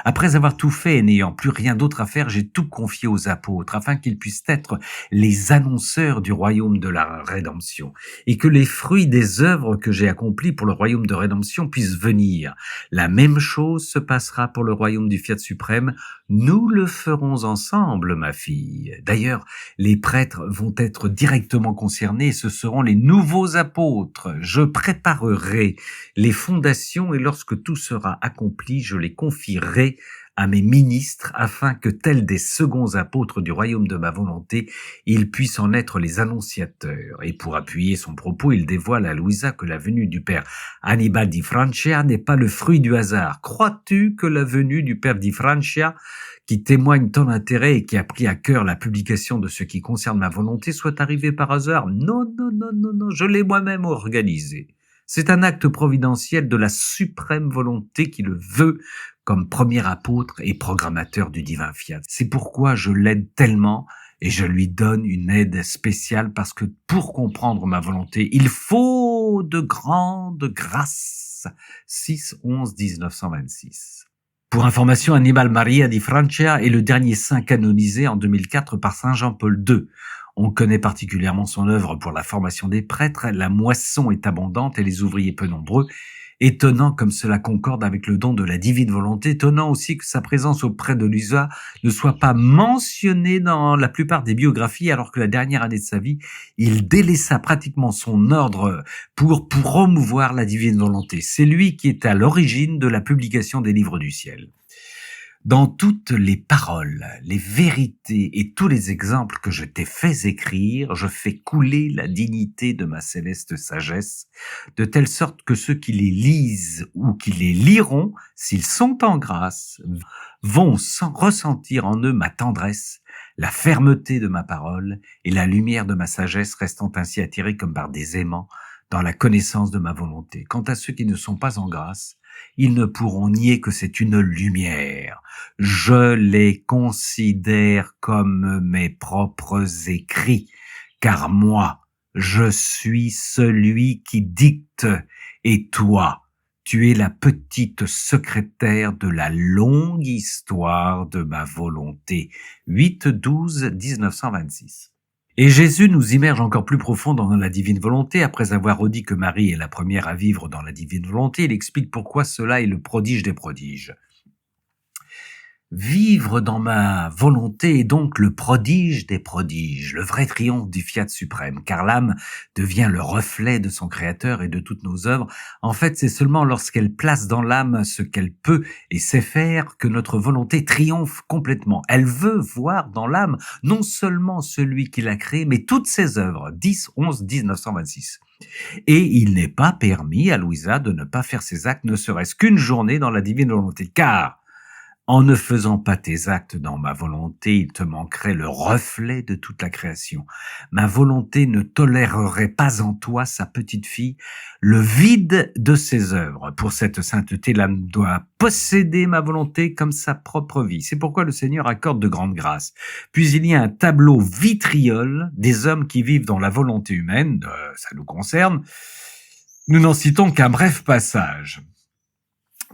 Après avoir tout fait et n'ayant plus rien d'autre à faire, j'ai tout confié aux apôtres, afin qu'ils puissent être les annonceurs du royaume de la rédemption, et que les fruits des œuvres que j'ai accomplies pour le royaume de rédemption puissent venir. La même chose se passera pour le royaume du Fiat suprême. Nous le ferons ensemble, ma fille. D'ailleurs, les prêtres vont être directement concernés, et ce seront les nouveaux apôtres. Je préparerai les fondations, et lorsque tout sera accompli, je les confierai à mes ministres, afin que, tels des seconds apôtres du royaume de ma volonté, ils puissent en être les annonciateurs. Et pour appuyer son propos, il dévoile à Louisa que la venue du père Annibal di Francia n'est pas le fruit du hasard. Crois-tu que la venue du père di Francia, qui témoigne ton intérêt et qui a pris à cœur la publication de ce qui concerne ma volonté, soit arrivée par hasard? Non, non, non, non, non, je l'ai moi-même organisée. C'est un acte providentiel de la suprême volonté qui le veut comme premier apôtre et programmateur du divin fiat. C'est pourquoi je l'aide tellement et je lui donne une aide spéciale, parce que pour comprendre ma volonté, il faut de grandes grâces. 6-11-1926. Pour information, Annibale Maria di Francia est le dernier saint canonisé en 2004 par Saint Jean-Paul II. On connaît particulièrement son œuvre pour la formation des prêtres, la moisson est abondante et les ouvriers peu nombreux. Étonnant comme cela concorde avec le don de la divine volonté, étonnant aussi que sa présence auprès de Luisa ne soit pas mentionnée dans la plupart des biographies, alors que la dernière année de sa vie, il délaissa pratiquement son ordre pour promouvoir la divine volonté. C'est lui qui est à l'origine de la publication des livres du ciel. Dans toutes les paroles, les vérités et tous les exemples que je t'ai fait écrire, je fais couler la dignité de ma céleste sagesse, de telle sorte que ceux qui les lisent ou qui les liront, s'ils sont en grâce, vont ressentir en eux ma tendresse, la fermeté de ma parole et la lumière de ma sagesse, restant ainsi attirés comme par des aimants dans la connaissance de ma volonté. Quant à ceux qui ne sont pas en grâce, ils ne pourront nier que c'est une lumière. Je les considère comme mes propres écrits, car moi, je suis celui qui dicte, et toi, tu es la petite secrétaire de la longue histoire de ma volonté. 8-12-1926. Et Jésus nous immerge encore plus profond dans la divine volonté. Après avoir redit que Marie est la première à vivre dans la divine volonté, il explique pourquoi cela est le prodige des prodiges. Vivre dans ma volonté est donc le prodige des prodiges, le vrai triomphe du fiat suprême, car l'âme devient le reflet de son créateur et de toutes nos œuvres. En fait, c'est seulement lorsqu'elle place dans l'âme ce qu'elle peut et sait faire que notre volonté triomphe complètement. Elle veut voir dans l'âme non seulement celui qui l'a créé, mais toutes ses œuvres. 10-11-1926. Et il n'est pas permis à Louisa de ne pas faire ses actes, ne serait-ce qu'une journée dans la divine volonté, car en ne faisant pas tes actes dans ma volonté, il te manquerait le reflet de toute la création. Ma volonté ne tolérerait pas en toi, sa petite fille, le vide de ses œuvres. Pour cette sainteté, l'âme doit posséder ma volonté comme sa propre vie. C'est pourquoi le Seigneur accorde de grandes grâces. Puis il y a un tableau vitriol des hommes qui vivent dans la volonté humaine, ça nous concerne. Nous n'en citons qu'un bref passage.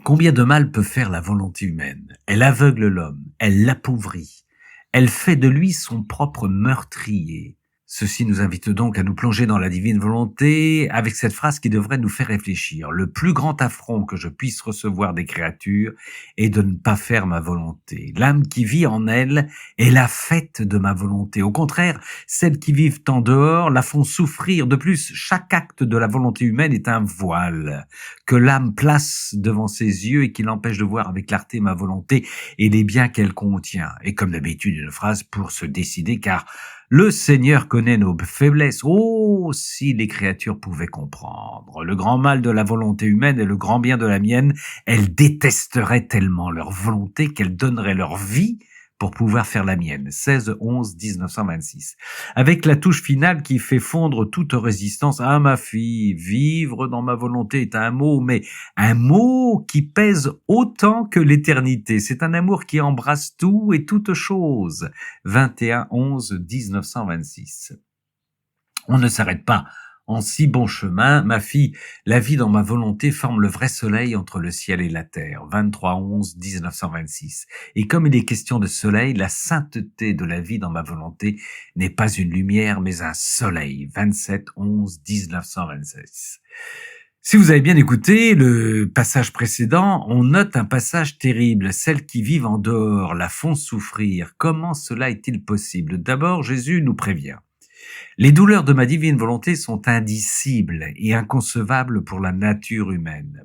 Combien de mal peut faire la volonté humaine? Elle aveugle l'homme, elle l'appauvrit, elle fait de lui son propre meurtrier. Ceci nous invite donc à nous plonger dans la divine volonté avec cette phrase qui devrait nous faire réfléchir. Le plus grand affront que je puisse recevoir des créatures est de ne pas faire ma volonté. L'âme qui vit en elle est la fête de ma volonté. Au contraire, celles qui vivent en dehors la font souffrir. De plus, chaque acte de la volonté humaine est un voile que l'âme place devant ses yeux et qui l'empêche de voir avec clarté ma volonté et les biens qu'elle contient. Et comme d'habitude, une phrase pour se décider, car le Seigneur connaît nos faiblesses. Oh, si les créatures pouvaient comprendre le grand mal de la volonté humaine et le grand bien de la mienne, elles détesteraient tellement leur volonté qu'elles donneraient leur vie pour pouvoir faire la mienne. 16-11-1926. Avec la touche finale qui fait fondre toute résistance. Ah, ma fille, vivre dans ma volonté est un mot, mais un mot qui pèse autant que l'éternité. C'est un amour qui embrasse tout et toute chose. 21-11-1926. On ne s'arrête pas en si bon chemin. Ma fille, la vie dans ma volonté forme le vrai soleil entre le ciel et la terre. 23-11-1926. Et comme il est question de soleil, la sainteté de la vie dans ma volonté n'est pas une lumière, mais un soleil. 27-11-1926. Si vous avez bien écouté le passage précédent, on note un passage terrible. Celles qui vivent en dehors la font souffrir. Comment cela est-il possible? D'abord, Jésus nous prévient. Les douleurs de ma divine volonté sont indicibles et inconcevables pour la nature humaine.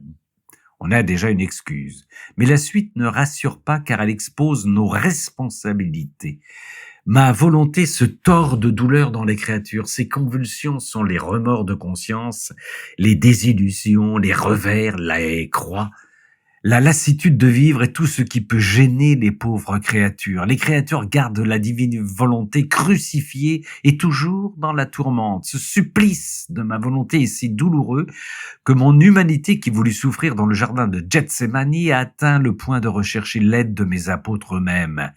On a déjà une excuse. Mais la suite ne rassure pas car elle expose nos responsabilités. Ma volonté se tord de douleur dans les créatures. Ces convulsions sont les remords de conscience, les désillusions, les revers, les croix. La lassitude de vivre est tout ce qui peut gêner les pauvres créatures. Les créatures gardent la divine volonté crucifiée et toujours dans la tourmente. Ce supplice de ma volonté est si douloureux que mon humanité qui voulut souffrir dans le jardin de Gethsémani a atteint le point de rechercher l'aide de mes apôtres eux-mêmes.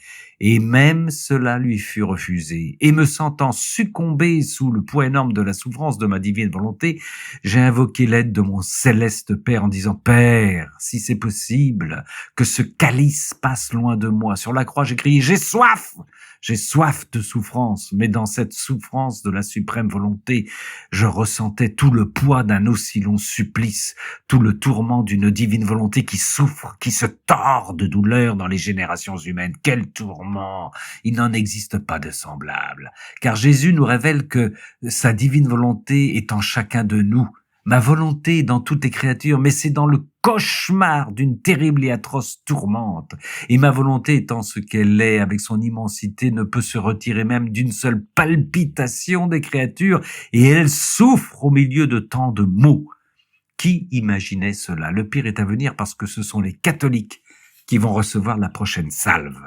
et même cela lui fut refusé. Et me sentant succomber sous le poids énorme de la souffrance de ma divine volonté, j'ai invoqué l'aide de mon céleste Père en disant: Père, si c'est possible, que ce calice passe loin de moi. Sur la croix, j'ai crié: j'ai soif! J'ai soif de souffrance, mais dans cette souffrance de la suprême volonté, je ressentais tout le poids d'un aussi long supplice, tout le tourment d'une divine volonté qui souffre, qui se tord de douleur dans les générations humaines. Quel tourment! Il n'en existe pas de semblable. Car Jésus nous révèle que sa divine volonté est en chacun de nous. Ma volonté est dans toutes les créatures, mais c'est dans le cauchemar d'une terrible et atroce tourmente. Et ma volonté étant ce qu'elle est, avec son immensité, ne peut se retirer même d'une seule palpitation des créatures, et elle souffre au milieu de tant de maux. Qui imaginait cela? Le pire est à venir, parce que ce sont les catholiques qui vont recevoir la prochaine salve.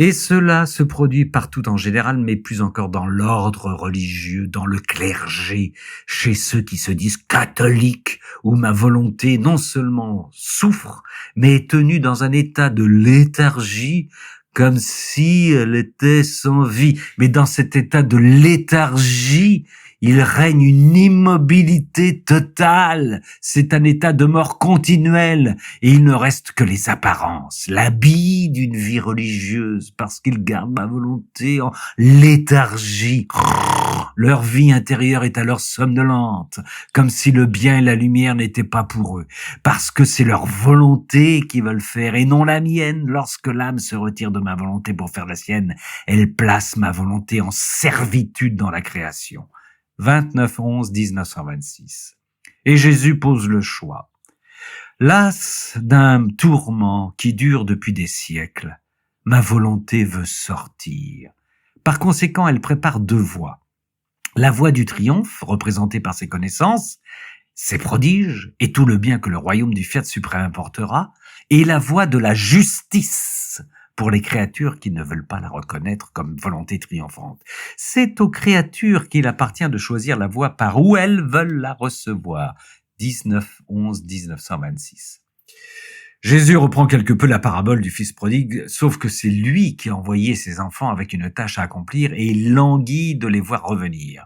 Et cela se produit partout en général, mais plus encore dans l'ordre religieux, dans le clergé, chez ceux qui se disent catholiques, où ma volonté non seulement souffre, mais est tenue dans un état de léthargie, comme si elle était sans vie. Mais dans cet état de léthargie, il règne une immobilité totale. C'est un état de mort continuelle. Et il ne reste que les apparences, l'habit d'une vie religieuse, parce qu'ils gardent ma volonté en léthargie. Leur vie intérieure est alors somnolente, comme si le bien et la lumière n'étaient pas pour eux, parce que c'est leur volonté qu'ils veulent faire et non la mienne. Lorsque l'âme se retire de ma volonté pour faire la sienne, elle place ma volonté en servitude dans la création. 29/11/1926. Et Jésus pose le choix. Las d'un tourment qui dure depuis des siècles, ma volonté veut sortir. Par conséquent, elle prépare deux voies. La voie du triomphe, représentée par ses connaissances, ses prodiges et tout le bien que le royaume du Fiat suprême apportera, et la voie de la justice, pour les créatures qui ne veulent pas la reconnaître comme volonté triomphante. C'est aux créatures qu'il appartient de choisir la voie par où elles veulent la recevoir. 19/11/1926. Jésus reprend quelque peu la parabole du fils prodigue, sauf que c'est lui qui a envoyé ses enfants avec une tâche à accomplir et il languit de les voir revenir.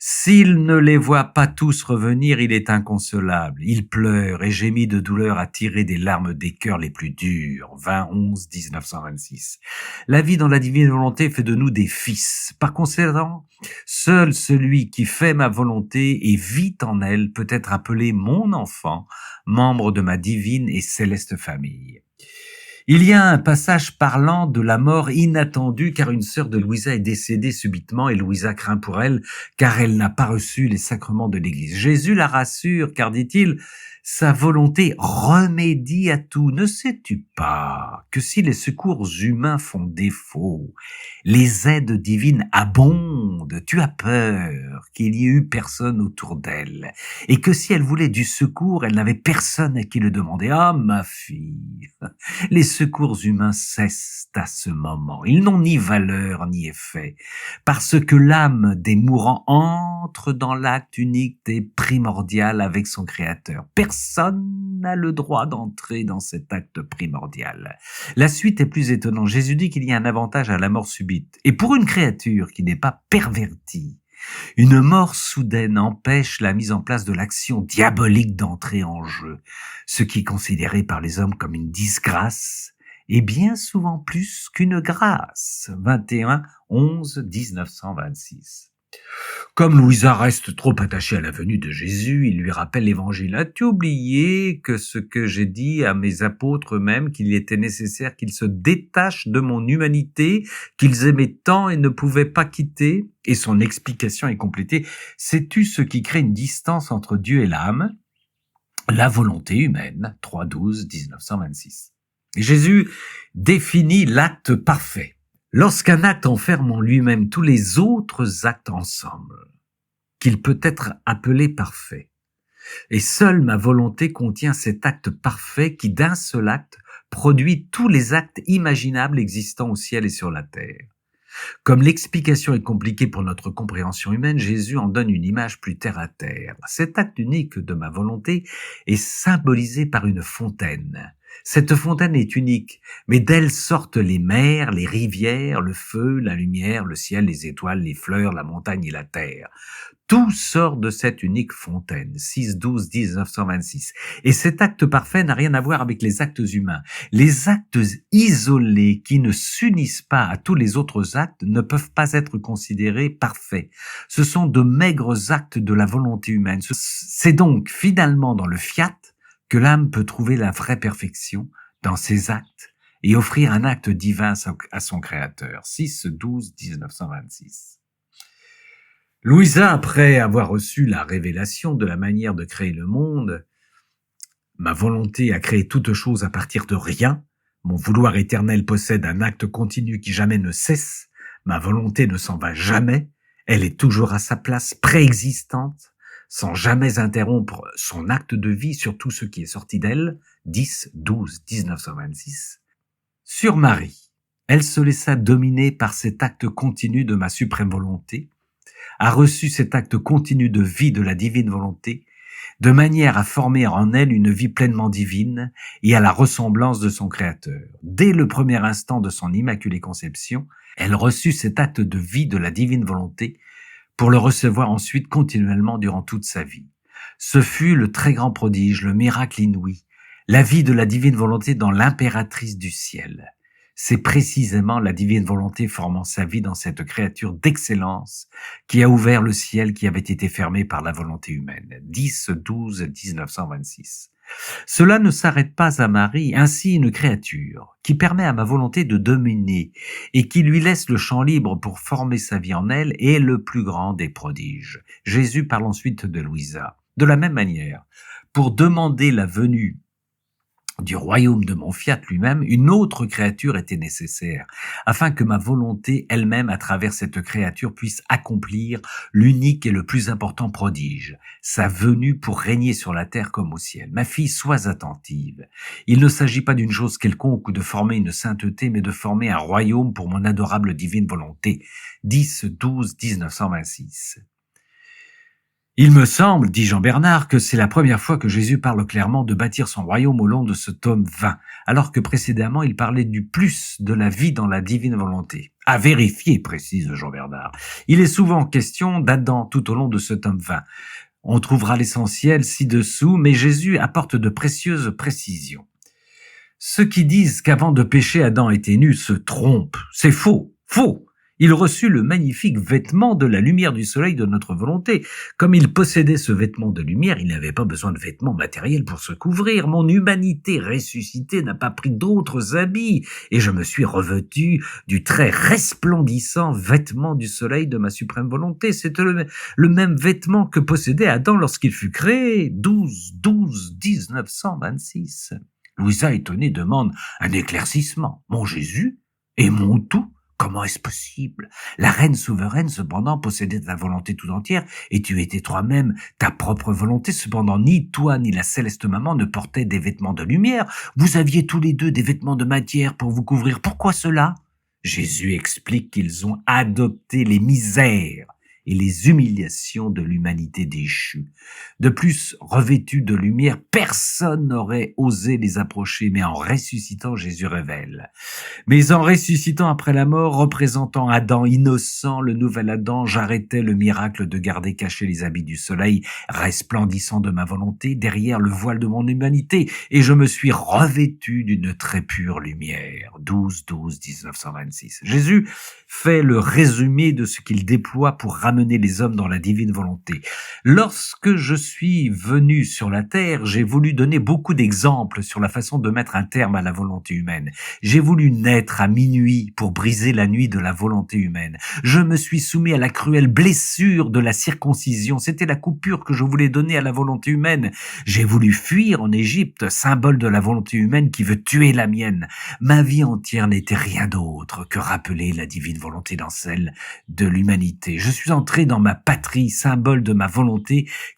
S'il ne les voit pas tous revenir, il est inconsolable. Il pleure et gémit de douleur à tirer des larmes des cœurs les plus durs. 20/11/1926. La vie dans la divine volonté fait de nous des fils. Par conséquent, seul celui qui fait ma volonté et vit en elle peut être appelé mon enfant, membre de ma divine et céleste famille. Il y a un passage parlant de la mort inattendue car une sœur de Louisa est décédée subitement et Louisa craint pour elle car elle n'a pas reçu les sacrements de l'Église. Jésus la rassure car, dit-il, sa volonté remédie à tout. Ne sais-tu pas que si les secours humains font défaut, les aides divines abondent? Tu as peur qu'il n'y ait eu personne autour d'elle et que si elle voulait du secours, elle n'avait personne à qui le demander. Ah, ma fille, les secours humains cessent à ce moment. Ils n'ont ni valeur ni effet parce que l'âme des mourants entre dans l'acte unique et primordial avec son Créateur. Personne n'a le droit d'entrer dans cet acte primordial. La suite est plus étonnante. Jésus dit qu'il y a un avantage à la mort subite. Et pour une créature qui n'est pas pervertie, une mort soudaine empêche la mise en place de l'action diabolique d'entrer en jeu, ce qui est considéré par les hommes comme une disgrâce et bien souvent plus qu'une grâce. 21/11/1926. Comme Louisa reste trop attachée à la venue de Jésus, il lui rappelle l'Évangile. As-tu oublié que ce que j'ai dit à mes apôtres eux-mêmes, qu'il était nécessaire qu'ils se détachent de mon humanité, qu'ils aimaient tant et ne pouvaient pas quitter? Et son explication est complétée. Sais-tu ce qui crée une distance entre Dieu et l'âme? La volonté humaine. 3/12/1926. Et Jésus définit l'acte parfait. Lorsqu'un acte enferme en lui-même tous les autres actes ensemble, qu'il peut être appelé parfait. Et seule ma volonté contient cet acte parfait qui, d'un seul acte, produit tous les actes imaginables existant au ciel et sur la terre. Comme l'explication est compliquée pour notre compréhension humaine, Jésus en donne une image plus terre à terre. Cet acte unique de ma volonté est symbolisé par une fontaine. Cette fontaine est unique, mais d'elle sortent les mers, les rivières, le feu, la lumière, le ciel, les étoiles, les fleurs, la montagne et la terre. Tout sort de cette unique fontaine, 6-12-1926. Et cet acte parfait n'a rien à voir avec les actes humains. Les actes isolés qui ne s'unissent pas à tous les autres actes ne peuvent pas être considérés parfaits. Ce sont de maigres actes de la volonté humaine. C'est donc finalement dans le fiat que l'âme peut trouver la vraie perfection dans ses actes et offrir un acte divin à son Créateur. 6-12-1926. Louisa, après avoir reçu la révélation de la manière de créer le monde, ma volonté a créé toute chose à partir de rien, mon vouloir éternel possède un acte continu qui jamais ne cesse, ma volonté ne s'en va jamais, elle est toujours à sa place préexistante, sans jamais interrompre son acte de vie sur tout ce qui est sorti d'elle, 10-12-1926. Sur Marie, elle se laissa dominer par cet acte continu de ma suprême volonté, a reçu cet acte continu de vie de la divine volonté, de manière à former en elle une vie pleinement divine et à la ressemblance de son Créateur. Dès le premier instant de son immaculée conception, elle reçut cet acte de vie de la divine volonté pour le recevoir ensuite continuellement durant toute sa vie. Ce fut le très grand prodige, le miracle inouï, la vie de la divine volonté dans l'impératrice du ciel. C'est précisément la divine volonté formant sa vie dans cette créature d'excellence qui a ouvert le ciel qui avait été fermé par la volonté humaine. 10-12-1926. Cela ne s'arrête pas à Marie, ainsi une créature qui permet à ma volonté de dominer et qui lui laisse le champ libre pour former sa vie en elle est le plus grand des prodiges. Jésus parle ensuite de Louisa. De la même manière, pour demander la venue du royaume de mon fiat lui-même, une autre créature était nécessaire, afin que ma volonté elle-même, à travers cette créature, puisse accomplir l'unique et le plus important prodige, sa venue pour régner sur la terre comme au ciel. Ma fille, sois attentive. Il ne s'agit pas d'une chose quelconque ou de former une sainteté, mais de former un royaume pour mon adorable divine volonté. 10-12-1926. Il me semble, dit Jean Bernard, que c'est la première fois que Jésus parle clairement de bâtir son royaume au long de ce tome 20, alors que précédemment il parlait du plus de la vie dans la divine volonté. À vérifier, précise Jean Bernard. Il est souvent question d'Adam tout au long de ce tome 20. On trouvera l'essentiel ci-dessous, mais Jésus apporte de précieuses précisions. Ceux qui disent qu'avant de pécher Adam était nu se trompent. C'est faux, faux. Il reçut le magnifique vêtement de la lumière du soleil de notre volonté. Comme il possédait ce vêtement de lumière, il n'avait pas besoin de vêtements matériels pour se couvrir. Mon humanité ressuscitée n'a pas pris d'autres habits, et je me suis revêtu du très resplendissant vêtement du soleil de ma suprême volonté. C'était le même vêtement que possédait Adam lorsqu'il fut créé. 12-12-1926. Louisa, étonnée, demande un éclaircissement. Mon Jésus et mon tout? Comment est-ce possible? La reine souveraine, cependant, possédait ta volonté tout entière, et tu étais toi-même ta propre volonté. Cependant, ni toi ni la céleste maman ne portaient des vêtements de lumière. Vous aviez tous les deux des vêtements de matière pour vous couvrir. Pourquoi cela? Jésus explique qu'ils ont adopté les misères et les humiliations de l'humanité déchue. De plus, revêtus de lumière, personne n'aurait osé les approcher, mais en ressuscitant, Jésus révèle. Mais en ressuscitant après la mort, représentant Adam innocent, le nouvel Adam, j'arrêtais le miracle de garder cachés les habits du soleil, resplendissant de ma volonté, derrière le voile de mon humanité, et je me suis revêtu d'une très pure lumière. 12-12-1926. Jésus fait le résumé de ce qu'il déploie pour ramener les hommes dans la divine volonté. Lorsque je suis venu sur la terre, j'ai voulu donner beaucoup d'exemples sur la façon de mettre un terme à la volonté humaine. J'ai voulu naître à minuit pour briser la nuit de la volonté humaine. Je me suis soumis à la cruelle blessure de la circoncision. C'était la coupure que je voulais donner à la volonté humaine. J'ai voulu fuir en Égypte, symbole de la volonté humaine qui veut tuer la mienne. Ma vie entière n'était rien d'autre que rappeler la divine volonté dans celle de l'humanité. Je suis entré dans ma patrie, symbole de ma volonté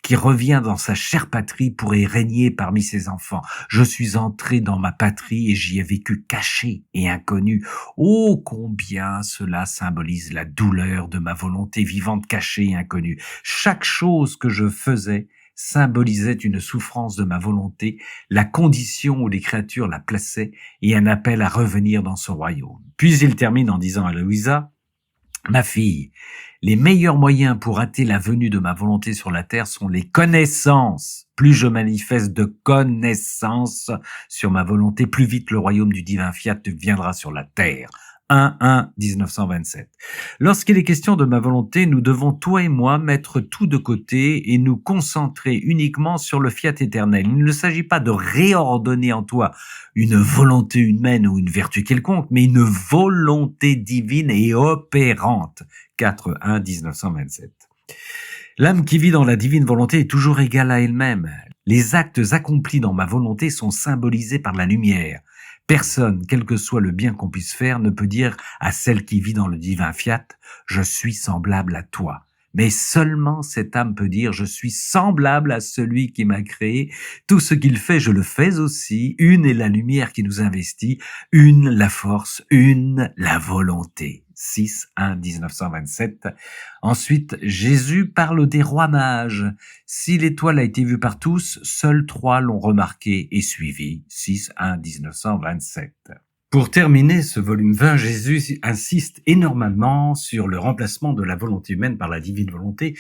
qui revient dans sa chère patrie pour y régner parmi ses enfants. Je suis entré dans ma patrie et j'y ai vécu caché et inconnu. Oh, combien cela symbolise la douleur de ma volonté vivante cachée et inconnue. Chaque chose que je faisais symbolisait une souffrance de ma volonté, la condition où les créatures la plaçaient et un appel à revenir dans son royaume. Puis il termine en disant à Louisa, « Ma fille, les meilleurs moyens pour hâter la venue de ma volonté sur la terre sont les connaissances. Plus je manifeste de connaissances sur ma volonté, plus vite le royaume du divin fiat viendra sur la terre. » 1-1-1927. Lorsqu'il est question de ma volonté, nous devons, toi et moi, mettre tout de côté et nous concentrer uniquement sur le fiat éternel. Il ne s'agit pas de réordonner en toi une volonté humaine ou une vertu quelconque, mais une volonté divine et opérante. 4-1-1927. L'âme qui vit dans la divine volonté est toujours égale à elle-même. Les actes accomplis dans ma volonté sont symbolisés par la lumière. Personne, quel que soit le bien qu'on puisse faire, ne peut dire à celle qui vit dans le divin fiat « Je suis semblable à toi ». Mais seulement cette âme peut dire « Je suis semblable à celui qui m'a créé. Tout ce qu'il fait, je le fais aussi. Une est la lumière qui nous investit, une la force, une la volonté. » 6-1-1927. Ensuite, Jésus parle des rois mages. Si l'étoile a été vue par tous, seuls 3 l'ont remarqué et suivi. 6-1-1927. Pour terminer ce volume 20, Jésus insiste énormément sur le remplacement de la volonté humaine par la divine volonté,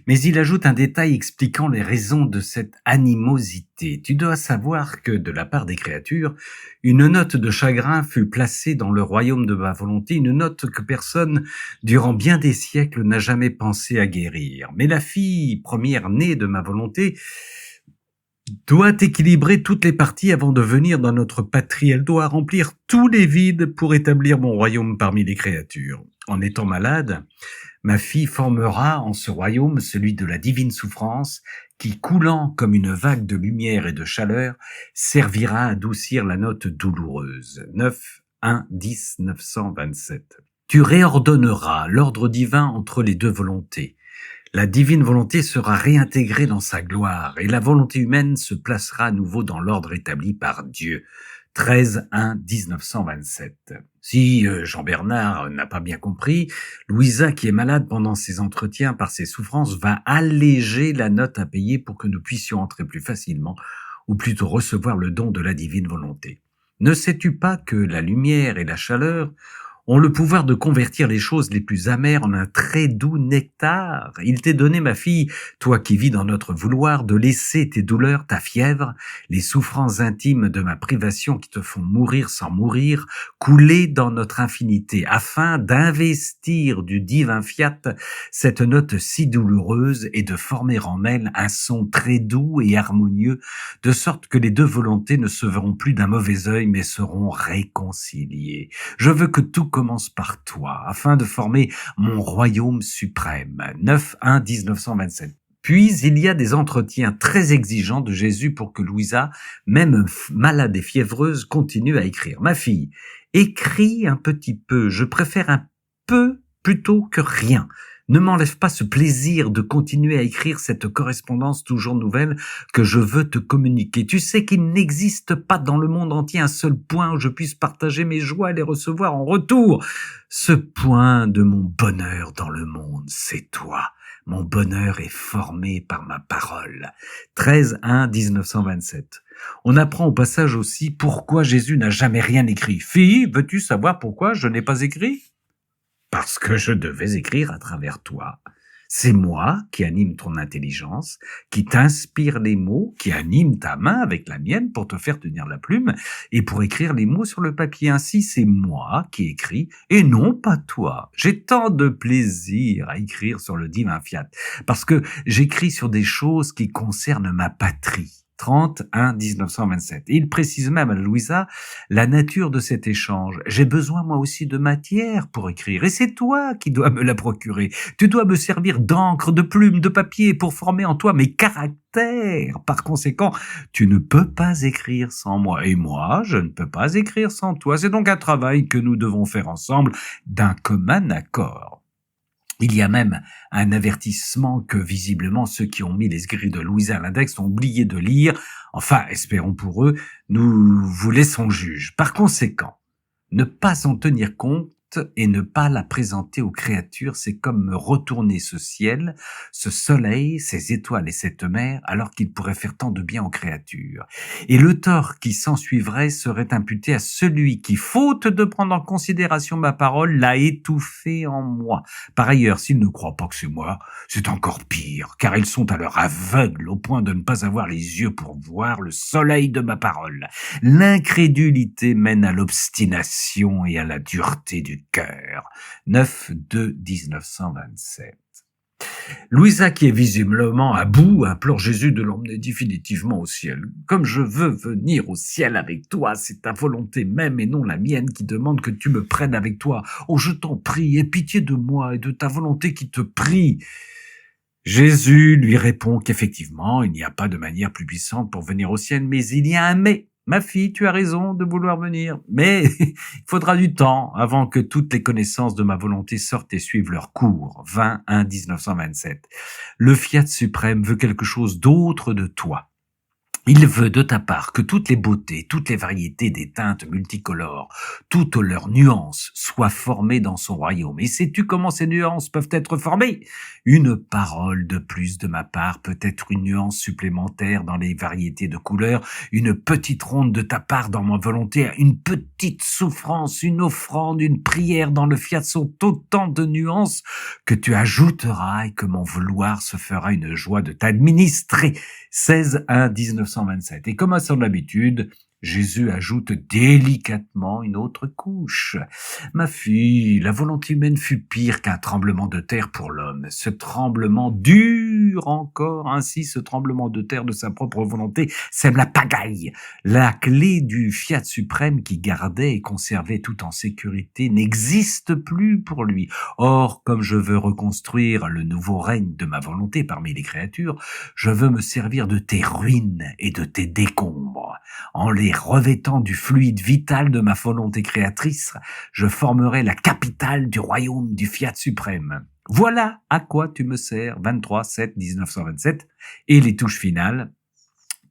mais il ajoute un détail expliquant les raisons de cette animosité. Tu dois savoir que, de la part des créatures, une note de chagrin fut placée dans le royaume de ma volonté, une note que personne, durant bien des siècles, n'a jamais pensé à guérir. Mais la fille première née de ma volonté doit équilibrer toutes les parties avant de venir dans notre patrie. Elle doit remplir tous les vides pour établir mon royaume parmi les créatures. En étant malade, ma fille formera en ce royaume celui de la divine souffrance qui, coulant comme une vague de lumière et de chaleur, servira à adoucir la note douloureuse. 9-1-10-927. Tu réordonneras l'ordre divin entre les deux volontés. La divine volonté sera réintégrée dans sa gloire et la volonté humaine se placera à nouveau dans l'ordre établi par Dieu. 13-1-1927. Si Jean-Bernard n'a pas bien compris, Louisa, qui est malade pendant ses entretiens par ses souffrances, va alléger la note à payer pour que nous puissions entrer plus facilement, ou plutôt recevoir le don de la divine volonté. Ne sais-tu pas que la lumière et la chaleur ont le pouvoir de convertir les choses les plus amères en un très doux nectar. Il t'est donné, ma fille, toi qui vis dans notre vouloir, de laisser tes douleurs, ta fièvre, les souffrances intimes de ma privation qui te font mourir sans mourir, couler dans notre infinité, afin d'investir du divin fiat cette note si douloureuse et de former en elle un son très doux et harmonieux, de sorte que les deux volontés ne se verront plus d'un mauvais œil, mais seront réconciliées. Je veux que tout commence par toi, afin de former mon royaume suprême. 9-1-1927. Puis, il y a des entretiens très exigeants de Jésus pour que Louisa, même malade et fiévreuse, continue à écrire. Ma fille, écris un petit peu, je préfère un peu plutôt que rien. Ne m'enlève pas ce plaisir de continuer à écrire cette correspondance toujours nouvelle que je veux te communiquer. Tu sais qu'il n'existe pas dans le monde entier un seul point où je puisse partager mes joies et les recevoir en retour. Ce point de mon bonheur dans le monde, c'est toi. Mon bonheur est formé par ma parole. 13-1-1927. On apprend au passage aussi pourquoi Jésus n'a jamais rien écrit. Fille, veux-tu savoir pourquoi je n'ai pas écrit ? Parce que je devais écrire à travers toi. C'est moi qui anime ton intelligence, qui t'inspire les mots, qui anime ta main avec la mienne pour te faire tenir la plume et pour écrire les mots sur le papier. Ainsi, c'est moi qui écris et non pas toi. J'ai tant de plaisir à écrire sur le divin fiat parce que j'écris sur des choses qui concernent ma patrie. 31-1927. Il précise même à Louisa la nature de cet échange. J'ai besoin moi aussi de matière pour écrire et c'est toi qui dois me la procurer. Tu dois me servir d'encre, de plume, de papier pour former en toi mes caractères. Par conséquent, tu ne peux pas écrire sans moi et moi, je ne peux pas écrire sans toi. C'est donc un travail que nous devons faire ensemble d'un commun accord. Il y a même un avertissement que visiblement ceux qui ont mis les grilles de Louisa à l'index ont oublié de lire. Enfin, espérons pour eux, nous vous laissons juge. Par conséquent, ne pas en tenir compte et ne pas la présenter aux créatures, c'est comme me retourner ce ciel, ce soleil, ces étoiles et cette mer, alors qu'il pourrait faire tant de bien aux créatures. Et le tort qui s'ensuivrait serait imputé à celui qui, faute de prendre en considération ma parole, l'a étouffé en moi. Par ailleurs, s'ils ne croient pas que c'est moi, c'est encore pire, car ils sont alors aveugles au point de ne pas avoir les yeux pour voir le soleil de ma parole. L'incrédulité mène à l'obstination et à la dureté du cœur. 9-2-1927. Louisa, qui est visiblement à bout, implore Jésus de l'emmener définitivement au ciel. Comme je veux venir au ciel avec toi, c'est ta volonté même et non la mienne qui demande que tu me prennes avec toi. Oh, je t'en prie, aie pitié de moi et de ta volonté qui te prie. Jésus lui répond qu'effectivement, il n'y a pas de manière plus puissante pour venir au ciel, mais il y a un mais. Ma fille, tu as raison de vouloir venir, mais il faudra du temps avant que toutes les connaissances de ma volonté sortent et suivent leur cours. 20-1-1927. Le Fiat suprême veut quelque chose d'autre de toi. Il veut de ta part que toutes les beautés, toutes les variétés des teintes multicolores, toutes leurs nuances soient formées dans son royaume. Et sais-tu comment ces nuances peuvent être formées? Une parole de plus de ma part peut être une nuance supplémentaire dans les variétés de couleurs, une petite ronde de ta part dans ma volonté, une petite souffrance, une offrande, une prière dans le fiat sont autant de nuances que tu ajouteras et que mon vouloir se fera une joie de t'administrer. 16-1-1927. Et comme à son habitude, Jésus ajoute délicatement une autre couche. Ma fille, la volonté humaine fut pire qu'un tremblement de terre pour l'homme. Ce tremblement dure encore, ainsi ce tremblement de terre de sa propre volonté sème la pagaille. La clé du fiat suprême qui gardait et conservait tout en sécurité n'existe plus pour lui. Or, comme je veux reconstruire le nouveau règne de ma volonté parmi les créatures, je veux me servir de tes ruines et de tes décombres. En les revêtant du fluide vital de ma volonté créatrice, je formerai la capitale du royaume du fiat suprême. Voilà à quoi tu me sers. 23-7-1927. Et les touches finales.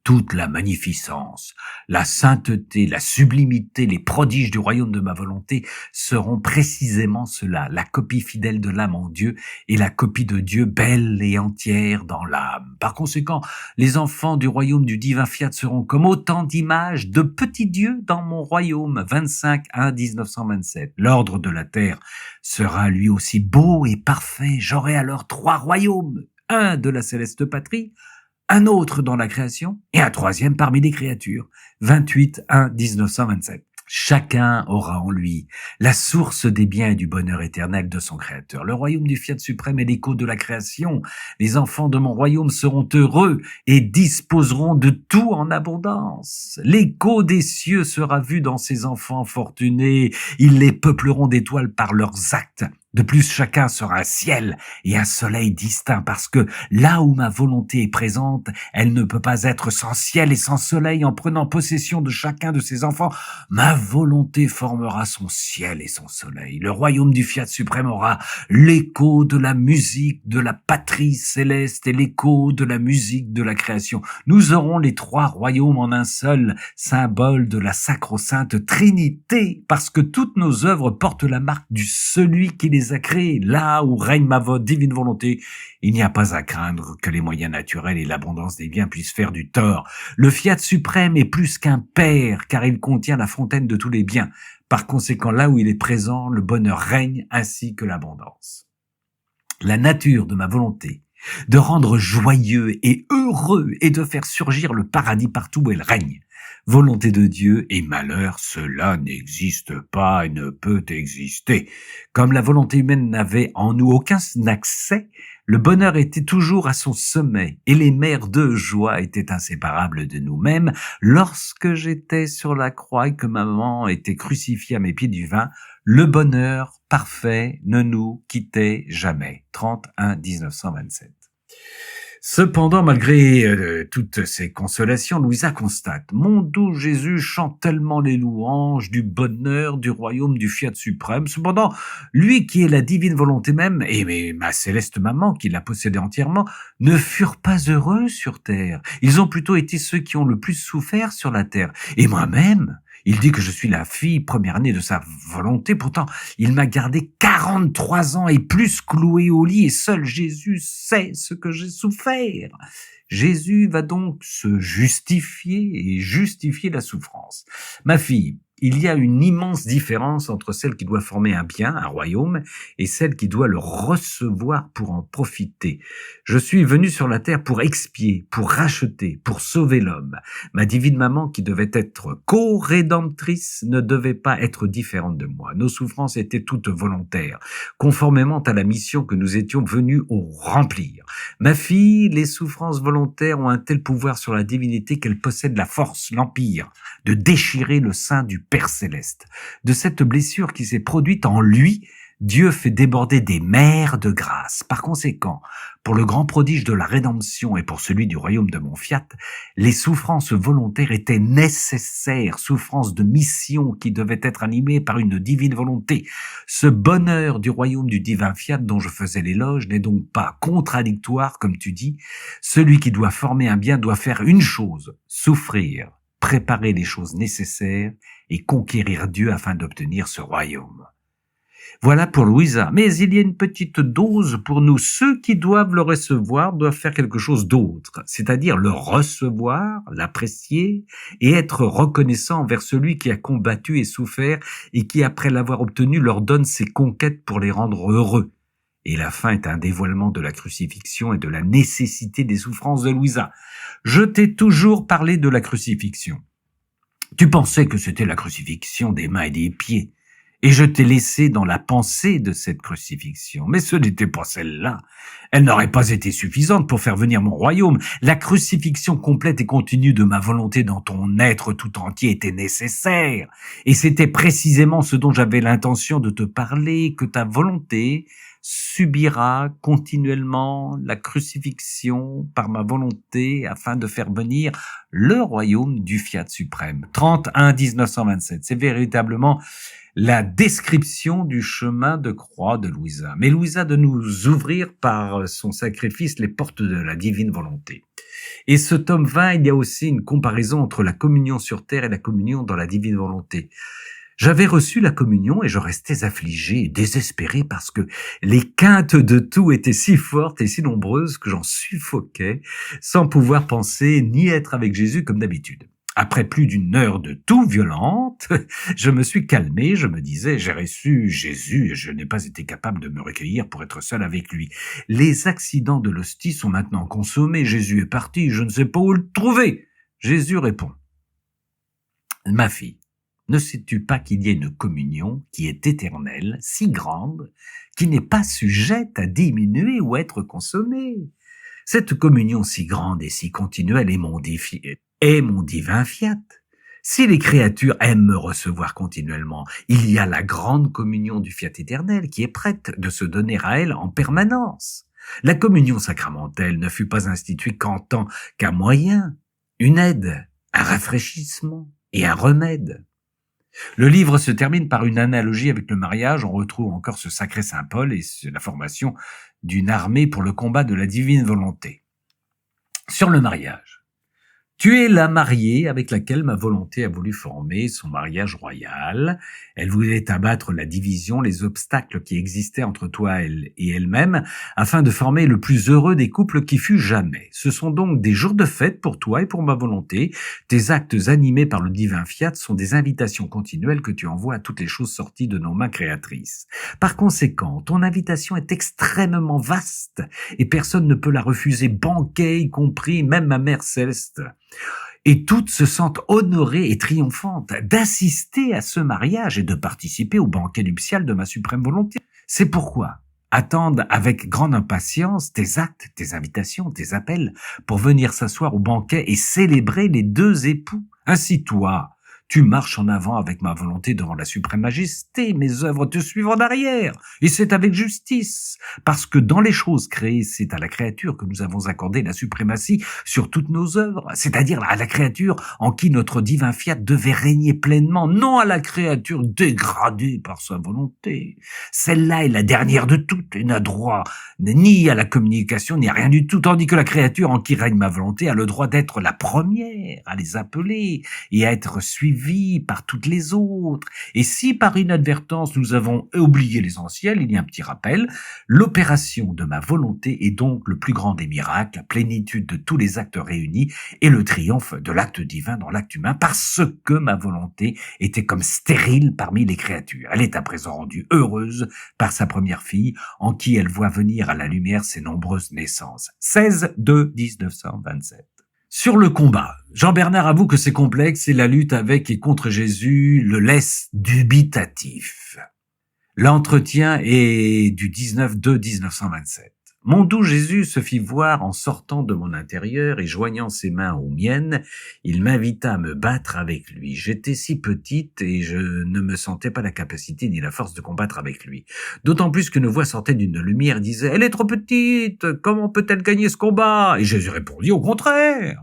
Toute la magnificence, la sainteté, la sublimité, les prodiges du royaume de ma volonté seront précisément cela, la copie fidèle de l'âme en Dieu et la copie de Dieu belle et entière dans l'âme. Par conséquent, les enfants du royaume du divin fiat seront comme autant d'images de petits dieux dans mon royaume. 25-1-1927. L'ordre de la terre sera lui aussi beau et parfait. J'aurai alors 3 royaumes, un de la céleste patrie, un autre dans la création et un troisième parmi les créatures. 28-1-1927. Chacun aura en lui la source des biens et du bonheur éternel de son Créateur. Le royaume du Fiat suprême est l'écho de la création. Les enfants de mon royaume seront heureux et disposeront de tout en abondance. L'écho des cieux sera vu dans ces enfants fortunés. Ils les peupleront d'étoiles par leurs actes. De plus, chacun sera un ciel et un soleil distincts parce que là où ma volonté est présente, elle ne peut pas être sans ciel et sans soleil. En prenant possession de chacun de ses enfants, ma volonté formera son ciel et son soleil. Le royaume du Fiat suprême aura l'écho de la musique de la patrie céleste et l'écho de la musique de la création. Nous aurons les 3 royaumes en un seul, symbole de la sacro-sainte Trinité, parce que toutes nos œuvres portent la marque du celui qui les a créés. Là où règne ma divine volonté, il n'y a pas à craindre que les moyens naturels et l'abondance des biens puissent faire du tort. Le Fiat suprême est plus qu'un père, car il contient la fontaine de tous les biens. Par conséquent, là où il est présent, le bonheur règne ainsi que l'abondance. La nature de ma volonté de rendre joyeux et heureux et de faire surgir le paradis partout où elle règne. Volonté de Dieu et malheur, cela n'existe pas et ne peut exister. Comme la volonté humaine n'avait en nous aucun accès, le bonheur était toujours à son sommet et les mers de joie étaient inséparables de nous-mêmes. Lorsque j'étais sur la croix et que maman était crucifiée à mes pieds du vin, le bonheur parfait ne nous quittait jamais. 31-1927. Cependant, malgré toutes ces consolations, Louisa constate: mon doux Jésus chante tellement les louanges du bonheur du royaume du Fiat suprême. Cependant, lui qui est la divine volonté même, et ma céleste maman qui l'a possédée entièrement, ne furent pas heureux sur terre. Ils ont plutôt été ceux qui ont le plus souffert sur la terre. Et moi-même, Il dit que je suis la fille première-née de sa volonté. Pourtant, il m'a gardé 43 ans et plus cloué au lit, et seul Jésus sait ce que j'ai souffert. Jésus va donc se justifier et justifier la souffrance. Ma fille, il y a une immense différence entre celle qui doit former un bien, un royaume, et celle qui doit le recevoir pour en profiter. Je suis venu sur la terre pour expier, pour racheter, pour sauver l'homme. Ma divine maman, qui devait être co-rédemptrice, ne devait pas être différente de moi. Nos souffrances étaient toutes volontaires, conformément à la mission que nous étions venus au remplir. Ma fille, les souffrances volontaires ont un tel pouvoir sur la divinité qu'elles possèdent la force, l'empire, de déchirer le sein du Père Céleste. De cette blessure qui s'est produite en lui, Dieu fait déborder des mers de grâce. Par conséquent, pour le grand prodige de la rédemption et pour celui du royaume de mon fiat, les souffrances volontaires étaient nécessaires, souffrances de mission qui devaient être animées par une divine volonté. Ce bonheur du royaume du divin fiat dont je faisais l'éloge n'est donc pas contradictoire, comme tu dis. Celui qui doit former un bien doit faire une chose, souffrir, préparer les choses nécessaires et conquérir Dieu afin d'obtenir ce royaume. Voilà pour Louisa, mais il y a une petite dose pour nous. Ceux qui doivent le recevoir doivent faire quelque chose d'autre, c'est-à-dire le recevoir, l'apprécier et être reconnaissant envers celui qui a combattu et souffert et qui, après l'avoir obtenu, leur donne ses conquêtes pour les rendre heureux. Et la fin est un dévoilement de la crucifixion et de la nécessité des souffrances de Louisa. Je t'ai toujours parlé de la crucifixion. Tu pensais que c'était la crucifixion des mains et des pieds, et je t'ai laissé dans la pensée de cette crucifixion. Mais ce n'était pas celle-là. Elle n'aurait pas été suffisante pour faire venir mon royaume. La crucifixion complète et continue de ma volonté dans ton être tout entier était nécessaire. Et c'était précisément ce dont j'avais l'intention de te parler, que ta volonté subira continuellement la crucifixion par ma volonté afin de faire venir le royaume du Fiat suprême. 31-1927. C'est véritablement la description du chemin de croix de Louisa. Mais Louisa de nous ouvrir par son sacrifice les portes de la divine volonté. Et ce tome 20, il y a aussi une comparaison entre la communion sur terre et la communion dans la divine volonté. J'avais reçu la communion et je restais affligé et désespéré parce que les quintes de tout étaient si fortes et si nombreuses que j'en suffoquais sans pouvoir penser ni être avec Jésus comme d'habitude. Après plus d'une heure de toux violente, je me suis calmé, je me disais, j'ai reçu Jésus et je n'ai pas été capable de me recueillir pour être seul avec lui. Les accidents de l'hostie sont maintenant consommés, Jésus est parti, je ne sais pas où le trouver. Jésus répond, ma fille, ne sais-tu pas qu'il y a une communion qui est éternelle, si grande, qui n'est pas sujette à diminuer ou être consommée? Cette communion si grande et si continuelle est mon divin fiat. Si les créatures aiment me recevoir continuellement, il y a la grande communion du fiat éternel qui est prête de se donner à elle en permanence. La communion sacramentelle ne fut pas instituée qu'en tant qu'un moyen, une aide, un rafraîchissement et un remède. Le livre se termine par une analogie avec le mariage. On retrouve encore ce sacré Saint Paul et la formation d'une armée pour le combat de la divine volonté. Sur le mariage. Tu es la mariée avec laquelle ma volonté a voulu former son mariage royal. Elle voulait abattre la division, les obstacles qui existaient entre toi et elle-même, afin de former le plus heureux des couples qui fut jamais. Ce sont donc des jours de fête pour toi et pour ma volonté. Tes actes animés par le divin fiat sont des invitations continuelles que tu envoies à toutes les choses sorties de nos mains créatrices. Par conséquent, ton invitation est extrêmement vaste et personne ne peut la refuser, banquet y compris, même ma mère céleste. Et toutes se sentent honorées et triomphantes d'assister à ce mariage et de participer au banquet nuptial de ma suprême volonté. C'est pourquoi attendent avec grande impatience tes actes, tes invitations, tes appels pour venir s'asseoir au banquet et célébrer les deux époux. Ainsi toi, tu marches en avant avec ma volonté devant la suprême majesté, mes œuvres te suivent en arrière, et c'est avec justice, parce que dans les choses créées, c'est à la créature que nous avons accordé la suprématie sur toutes nos œuvres, c'est-à-dire à la créature en qui notre divin fiat devait régner pleinement, non à la créature dégradée par sa volonté. Celle-là est la dernière de toutes et n'a droit ni à la communication, ni à rien du tout, tandis que la créature en qui règne ma volonté a le droit d'être la première à les appeler et à être suivie suivis par toutes les autres. Et si par inadvertance nous avons oublié l'essentiel, il y a un petit rappel, l'opération de ma volonté est donc le plus grand des miracles, la plénitude de tous les actes réunis et le triomphe de l'acte divin dans l'acte humain, parce que ma volonté était comme stérile parmi les créatures. Elle est à présent rendue heureuse par sa première fille, en qui elle voit venir à la lumière ses nombreuses naissances. 16/2/1927. Sur le combat, Jean-Bernard avoue que c'est complexe et la lutte avec et contre Jésus le laisse dubitatif. L'entretien est du 19/2/1927. Mon doux Jésus se fit voir en sortant de mon intérieur et joignant ses mains aux miennes, il m'invita à me battre avec lui. J'étais si petite et je ne me sentais pas la capacité ni la force de combattre avec lui. D'autant plus qu'une voix sortait d'une lumière et disait « Elle est trop petite, comment peut-elle gagner ce combat ?» Et Jésus répondit « Au contraire,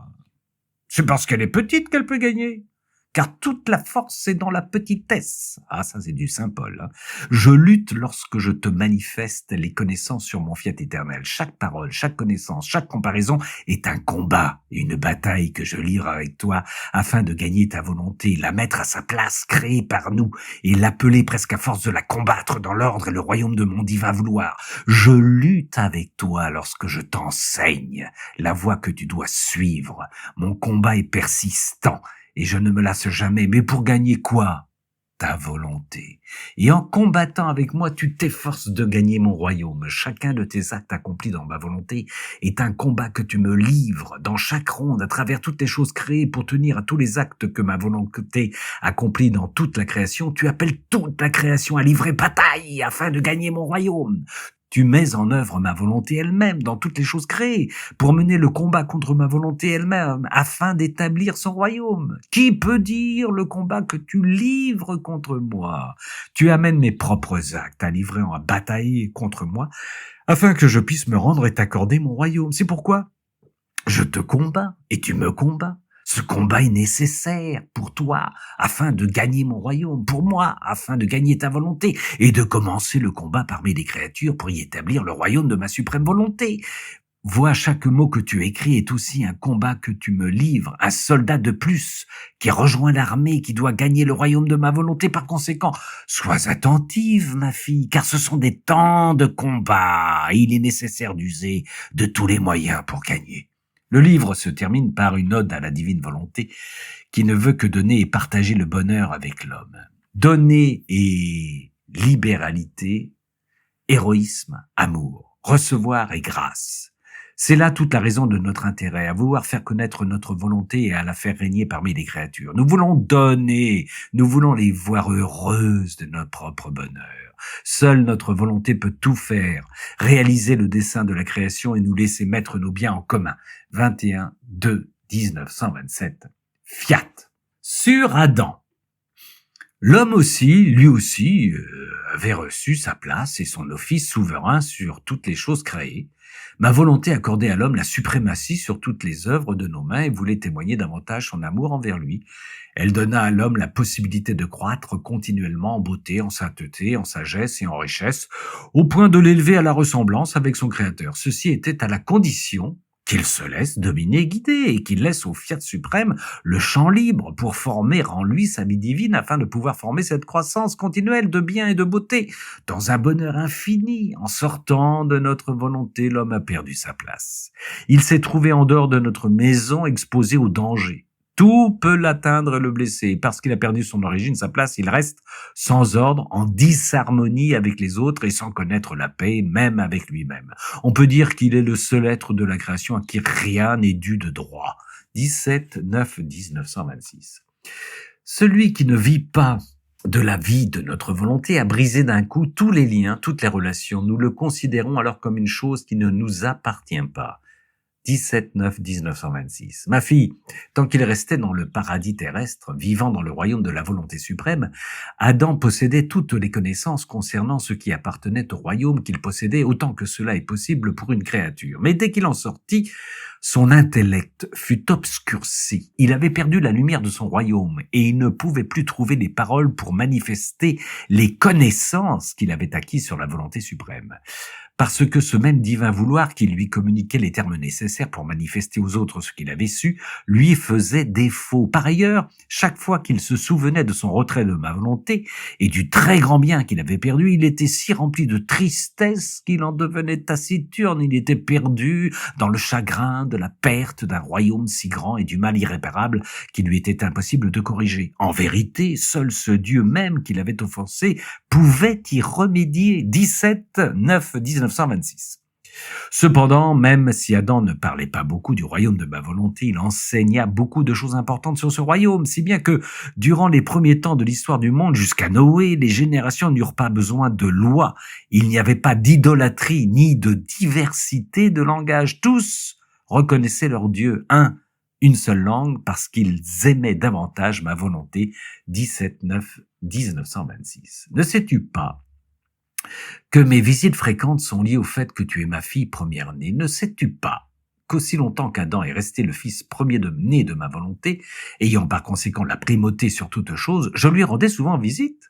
c'est parce qu'elle est petite qu'elle peut gagner. » Car toute la force est dans la petitesse. Ah, ça c'est du Saint Paul. Hein. Je lutte lorsque je te manifeste les connaissances sur mon fiat éternel. Chaque parole, chaque connaissance, chaque comparaison est un combat, une bataille que je livre avec toi afin de gagner ta volonté, la mettre à sa place créée par nous et l'appeler presque à force de la combattre dans l'ordre et le royaume de mon divin vouloir. Je lutte avec toi lorsque je t'enseigne la voie que tu dois suivre. Mon combat est persistant. Et je ne me lasse jamais, mais pour gagner quoi ? Ta volonté. Et en combattant avec moi, tu t'efforces de gagner mon royaume. Chacun de tes actes accomplis dans ma volonté est un combat que tu me livres dans chaque ronde, à travers toutes les choses créées pour tenir à tous les actes que ma volonté accomplit dans toute la création. Tu appelles toute la création à livrer bataille afin de gagner mon royaume. Tu mets en œuvre ma volonté elle-même dans toutes les choses créées pour mener le combat contre ma volonté elle-même afin d'établir son royaume. Qui peut dire le combat que tu livres contre moi ? Tu amènes mes propres actes à livrer en bataille contre moi afin que je puisse me rendre et t'accorder mon royaume. C'est pourquoi je te combats et tu me combats. Ce combat est nécessaire pour toi afin de gagner mon royaume, pour moi afin de gagner ta volonté et de commencer le combat parmi les créatures pour y établir le royaume de ma suprême volonté. Vois, chaque mot que tu écris est aussi un combat que tu me livres, un soldat de plus qui rejoint l'armée, qui doit gagner le royaume de ma volonté. Par conséquent, sois attentive, ma fille, car ce sont des temps de combat et il est nécessaire d'user de tous les moyens pour gagner. Le livre se termine par une ode à la divine volonté qui ne veut que donner et partager le bonheur avec l'homme. Donner et libéralité, héroïsme, amour, recevoir et grâce. C'est là toute la raison de notre intérêt, à vouloir faire connaître notre volonté et à la faire régner parmi les créatures. Nous voulons donner, nous voulons les voir heureuses de notre propre bonheur. Seule notre volonté peut tout faire, réaliser le dessein de la création et nous laisser mettre nos biens en commun. 21/2/1927. Fiat. Sur Adam. L'homme aussi, lui aussi, avait reçu sa place et son office souverain sur toutes les choses créées. Ma volonté accordait à l'homme la suprématie sur toutes les œuvres de nos mains et voulait témoigner davantage son amour envers lui. Elle donna à l'homme la possibilité de croître continuellement en beauté, en sainteté, en sagesse et en richesse, au point de l'élever à la ressemblance avec son Créateur. Ceci était à la condition qu'il se laisse dominer et guider et qu'il laisse au fiat suprême le champ libre pour former en lui sa vie divine afin de pouvoir former cette croissance continuelle de bien et de beauté dans un bonheur infini. En sortant de notre volonté, l'homme a perdu sa place. Il s'est trouvé en dehors de notre maison, exposé au danger. Tout peut l'atteindre et le blesser. Parce qu'il a perdu son origine, sa place, il reste sans ordre, en disharmonie avec les autres et sans connaître la paix, même avec lui-même. On peut dire qu'il est le seul être de la création à qui rien n'est dû de droit. 17/9/1926. Celui qui ne vit pas de la vie de notre volonté a brisé d'un coup tous les liens, toutes les relations. Nous le considérons alors comme une chose qui ne nous appartient pas. 17/9/1926. Ma fille, tant qu'il restait dans le paradis terrestre, vivant dans le royaume de la volonté suprême, Adam possédait toutes les connaissances concernant ce qui appartenait au royaume qu'il possédait autant que cela est possible pour une créature. Mais dès qu'il en sortit, son intellect fut obscurci. Il avait perdu la lumière de son royaume et il ne pouvait plus trouver les paroles pour manifester les connaissances qu'il avait acquises sur la volonté suprême. parce que ce même divin vouloir qui lui communiquait les termes nécessaires pour manifester aux autres ce qu'il avait su, lui faisait défaut. Par ailleurs, chaque fois qu'il se souvenait de son retrait de ma volonté et du très grand bien qu'il avait perdu, il était si rempli de tristesse qu'il en devenait taciturne. Il était perdu dans le chagrin de la perte d'un royaume si grand et du mal irréparable qu'il lui était impossible de corriger. En vérité, seul ce Dieu même qu'il avait offensé pouvait y remédier. 17-9-1926. Cependant, même si Adam ne parlait pas beaucoup du royaume de ma volonté, il enseigna beaucoup de choses importantes sur ce royaume, si bien que, durant les premiers temps de l'histoire du monde, jusqu'à Noé, les générations n'eurent pas besoin de lois. Il n'y avait pas d'idolâtrie, ni de diversité de langage. Tous reconnaissaient leur Dieu, une seule langue, parce qu'ils aimaient davantage ma volonté. 17-9-1926. Ne sais-tu pas que mes visites fréquentes sont liées au fait que tu es ma fille première-née? Ne sais-tu pas qu'aussi longtemps qu'Adam est resté le fils premier-né de ma volonté, ayant par conséquent la primauté sur toute chose, je lui rendais souvent visite?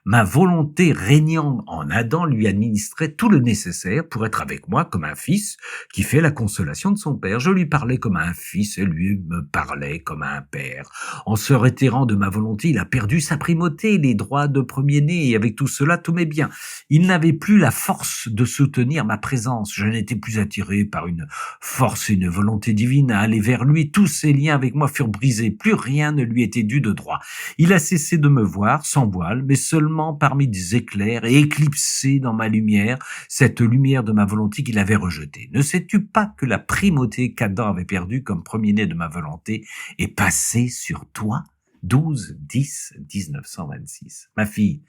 Ma volonté régnant en Adam lui administrait tout le nécessaire pour être avec moi comme un fils qui fait la consolation de son père. Je lui parlais comme à un fils et lui me parlait comme à un père. En se retirant de ma volonté, il a perdu sa primauté, les droits de premier-né et avec tout cela, tous mes biens. Il n'avait plus la force de soutenir ma présence. Je n'étais plus attiré par une force et une volonté divine à aller vers lui. Tous ses liens avec moi furent brisés. Plus rien ne lui était dû de droit. Il a cessé de me voir sans voile, mais seulement parmi des éclairs et éclipsé dans ma lumière, cette lumière de ma volonté qu'il avait rejetée. Ne sais-tu pas que la primauté qu'Adam avait perdue comme premier-né de ma volonté est passée sur toi? 12-10-1926. Ma fille,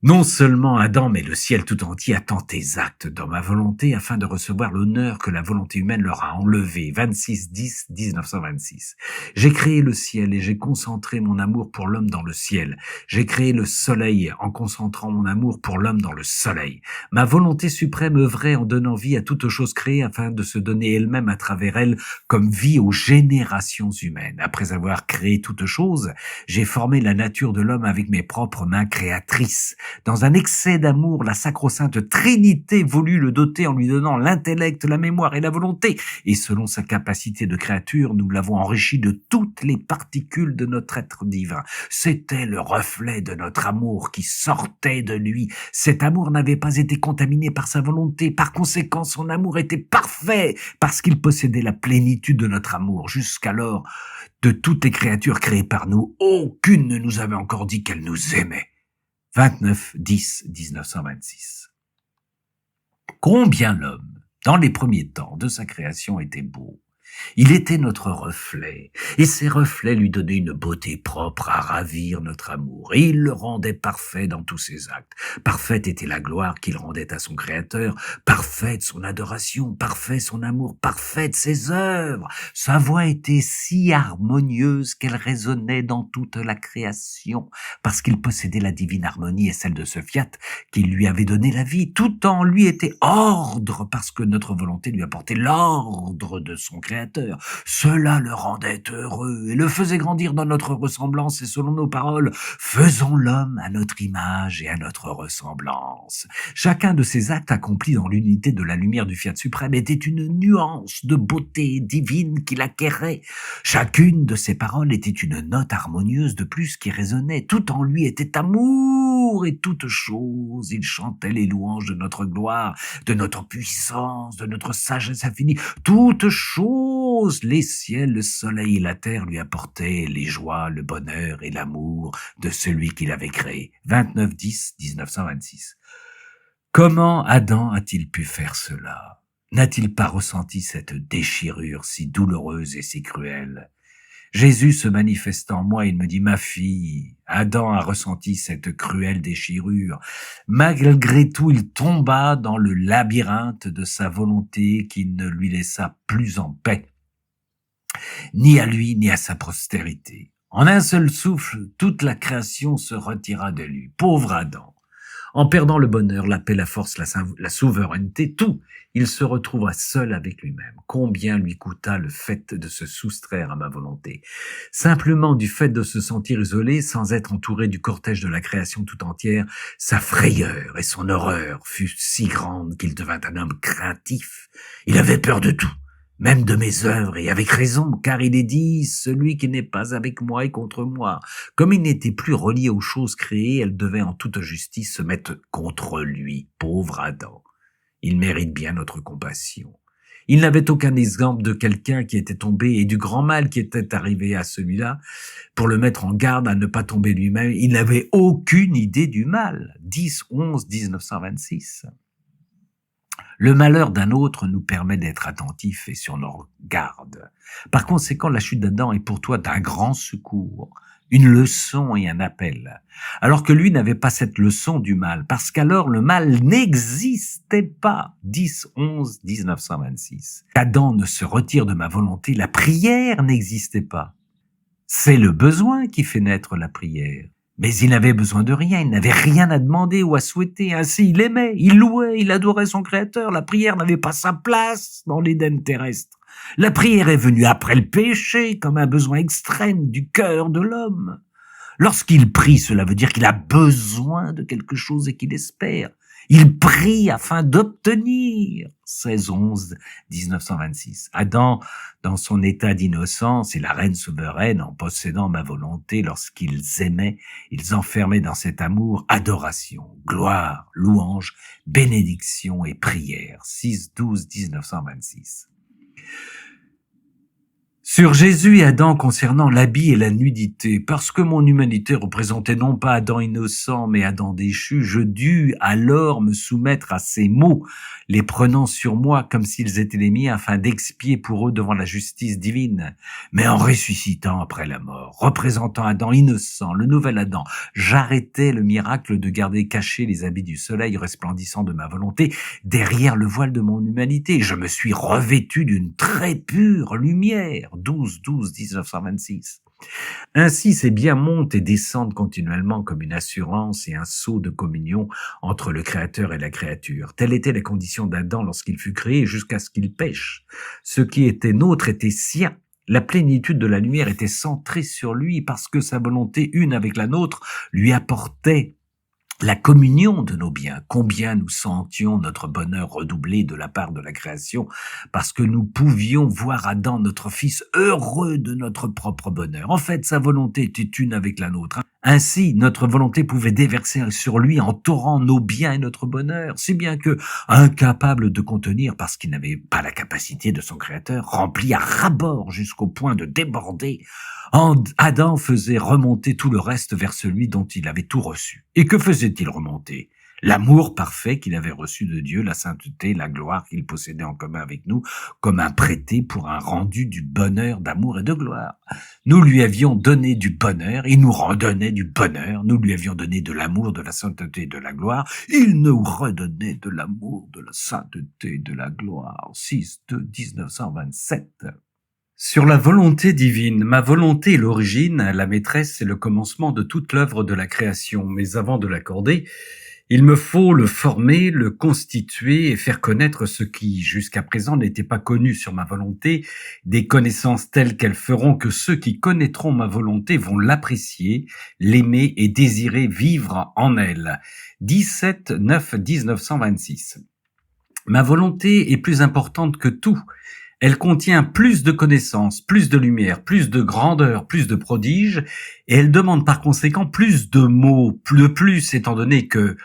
non seulement Adam, mais le ciel tout entier attend tes actes dans ma volonté afin de recevoir l'honneur que la volonté humaine leur a enlevé. 26-10-1926. J'ai créé le ciel et j'ai concentré mon amour pour l'homme dans le ciel. J'ai créé le soleil en concentrant mon amour pour l'homme dans le soleil. Ma volonté suprême œuvrait en donnant vie à toute chose créée afin de se donner elle-même à travers elle comme vie aux générations humaines. Après avoir créé toute chose, j'ai formé la nature de l'homme avec mes propres mains créatrices. Dans un excès d'amour, la sacro-sainte Trinité voulut le doter en lui donnant l'intellect, la mémoire et la volonté. Et selon sa capacité de créature, nous l'avons enrichi de toutes les particules de notre être divin. C'était le reflet de notre amour qui sortait de lui. Cet amour n'avait pas été contaminé par sa volonté. Par conséquent, son amour était parfait parce qu'il possédait la plénitude de notre amour. Jusqu'alors, de toutes les créatures créées par nous, aucune ne nous avait encore dit qu'elle nous aimait. 29-10-1926. Combien l'homme, dans les premiers temps de sa création, était beau. Il était notre reflet, et ses reflets lui donnaient une beauté propre à ravir notre amour, et il le rendait parfait dans tous ses actes. Parfaite était la gloire qu'il rendait à son Créateur, parfaite son adoration, parfait son amour, parfaite ses œuvres. Sa voix était si harmonieuse qu'elle résonnait dans toute la création, parce qu'il possédait la divine harmonie et celle de ce fiat qui lui avait donné la vie. Tout en lui était ordre, parce que notre volonté lui apportait l'ordre de son Créateur. Cela le rendait heureux et le faisait grandir dans notre ressemblance et selon nos paroles, faisons l'homme à notre image et à notre ressemblance. Chacun de ces actes accomplis dans l'unité de la lumière du fiat suprême était une nuance de beauté divine qu'il acquérait. Chacune de ces paroles était une note harmonieuse de plus qui résonnait. Tout en lui était amour et toute chose. Il chantait les louanges de notre gloire, de notre puissance, de notre sagesse infinie. Toute chose, les ciels, le soleil et la terre lui apportaient les joies, le bonheur et l'amour de celui qui l'avait créé. 29-10-1926. Comment Adam a-t-il pu faire cela? N'a-t-il pas ressenti cette déchirure si douloureuse et si cruelle? Jésus se manifeste en moi, il me dit, ma fille, Adam a ressenti cette cruelle déchirure. Malgré tout, il tomba dans le labyrinthe de sa volonté qui ne lui laissa plus en paix, ni à lui, ni à sa postérité. En un seul souffle, toute la création se retira de lui. Pauvre Adam! En perdant le bonheur, la paix, la force, la souveraineté, tout, il se retrouva seul avec lui-même. Combien lui coûta le fait de se soustraire à ma volonté? Simplement du fait de se sentir isolé, sans être entouré du cortège de la création tout entière, sa frayeur et son horreur furent si grandes qu'il devint un homme craintif. Il avait peur de tout, même de mes œuvres, et avec raison, car il est dit, celui qui n'est pas avec moi est contre moi. Comme il n'était plus relié aux choses créées, elle devait en toute justice se mettre contre lui, pauvre Adam. Il mérite bien notre compassion. Il n'avait aucun exemple de quelqu'un qui était tombé et du grand mal qui était arrivé à celui-là pour le mettre en garde à ne pas tomber lui-même. Il n'avait aucune idée du mal. 10-11-1926. Le malheur d'un autre nous permet d'être attentifs et sur nos gardes. Par conséquent, la chute d'Adam est pour toi d'un grand secours, une leçon et un appel, alors que lui n'avait pas cette leçon du mal, parce qu'alors le mal n'existait pas. 10-11-1926. Adam ne se retire de ma volonté, la prière n'existait pas. C'est le besoin qui fait naître la prière. Mais il n'avait besoin de rien, il n'avait rien à demander ou à souhaiter. Ainsi, il aimait, il louait, il adorait son Créateur. La prière n'avait pas sa place dans l'Éden terrestre. La prière est venue après le péché, comme un besoin extrême du cœur de l'homme. Lorsqu'il prie, cela veut dire qu'il a besoin de quelque chose et qu'il espère. Il prie afin d'obtenir. 16-11-1926. Adam, dans son état d'innocence, et la reine souveraine, en possédant ma volonté, lorsqu'ils aimaient, ils enfermaient dans cet amour adoration, gloire, louange, bénédiction et prière. 6-12-1926. Sur Jésus et Adam concernant l'habit et la nudité, parce que mon humanité représentait non pas Adam innocent, mais Adam déchu, je dus alors me soumettre à ces mots, les prenant sur moi comme s'ils étaient les miens, afin d'expier pour eux devant la justice divine. Mais en ressuscitant après la mort, représentant Adam innocent, le nouvel Adam, j'arrêtai le miracle de garder cachés les habits du soleil resplendissant de ma volonté derrière le voile de mon humanité. Je me suis revêtu d'une très pure lumière. 12-12-1926. Ainsi, ces biens montent et descendent continuellement comme une assurance et un sceau de communion entre le Créateur et la créature. Telle était la condition d'Adam lorsqu'il fut créé jusqu'à ce qu'il pêche. Ce qui était nôtre était sien. La plénitude de la lumière était centrée sur lui parce que sa volonté une avec la nôtre lui apportait la communion de nos biens. Combien nous sentions notre bonheur redoubler de la part de la création, parce que nous pouvions voir Adam, notre fils, heureux de notre propre bonheur. En fait, sa volonté était une avec la nôtre. Ainsi, notre volonté pouvait déverser sur lui en torrent nos biens et notre bonheur, si bien que, incapable de contenir, parce qu'il n'avait pas la capacité de son Créateur, rempli à ras-bord jusqu'au point de déborder, Adam faisait remonter tout le reste vers celui dont il avait tout reçu. Et que faisait-il remonter? L'amour parfait qu'il avait reçu de Dieu, la sainteté, la gloire qu'il possédait en commun avec nous, comme un prêté pour un rendu du bonheur, d'amour et de gloire. Nous lui avions donné du bonheur, il nous redonnait du bonheur, nous lui avions donné de l'amour, de la sainteté et de la gloire, il nous redonnait de l'amour, de la sainteté et de la gloire. 6-2-1927. Sur la volonté divine, ma volonté est l'origine, la maîtresse et le commencement de toute l'œuvre de la création. Mais avant de l'accorder, il me faut le former, le constituer et faire connaître ce qui, jusqu'à présent, n'était pas connu sur ma volonté, des connaissances telles qu'elles feront que ceux qui connaîtront ma volonté vont l'apprécier, l'aimer et désirer vivre en elle. 17-9-1926. Ma volonté est plus importante que tout. Elle contient plus de connaissances, plus de lumière, plus de grandeur, plus de prodiges, et elle demande par conséquent plus de mots, de plus, étant donné que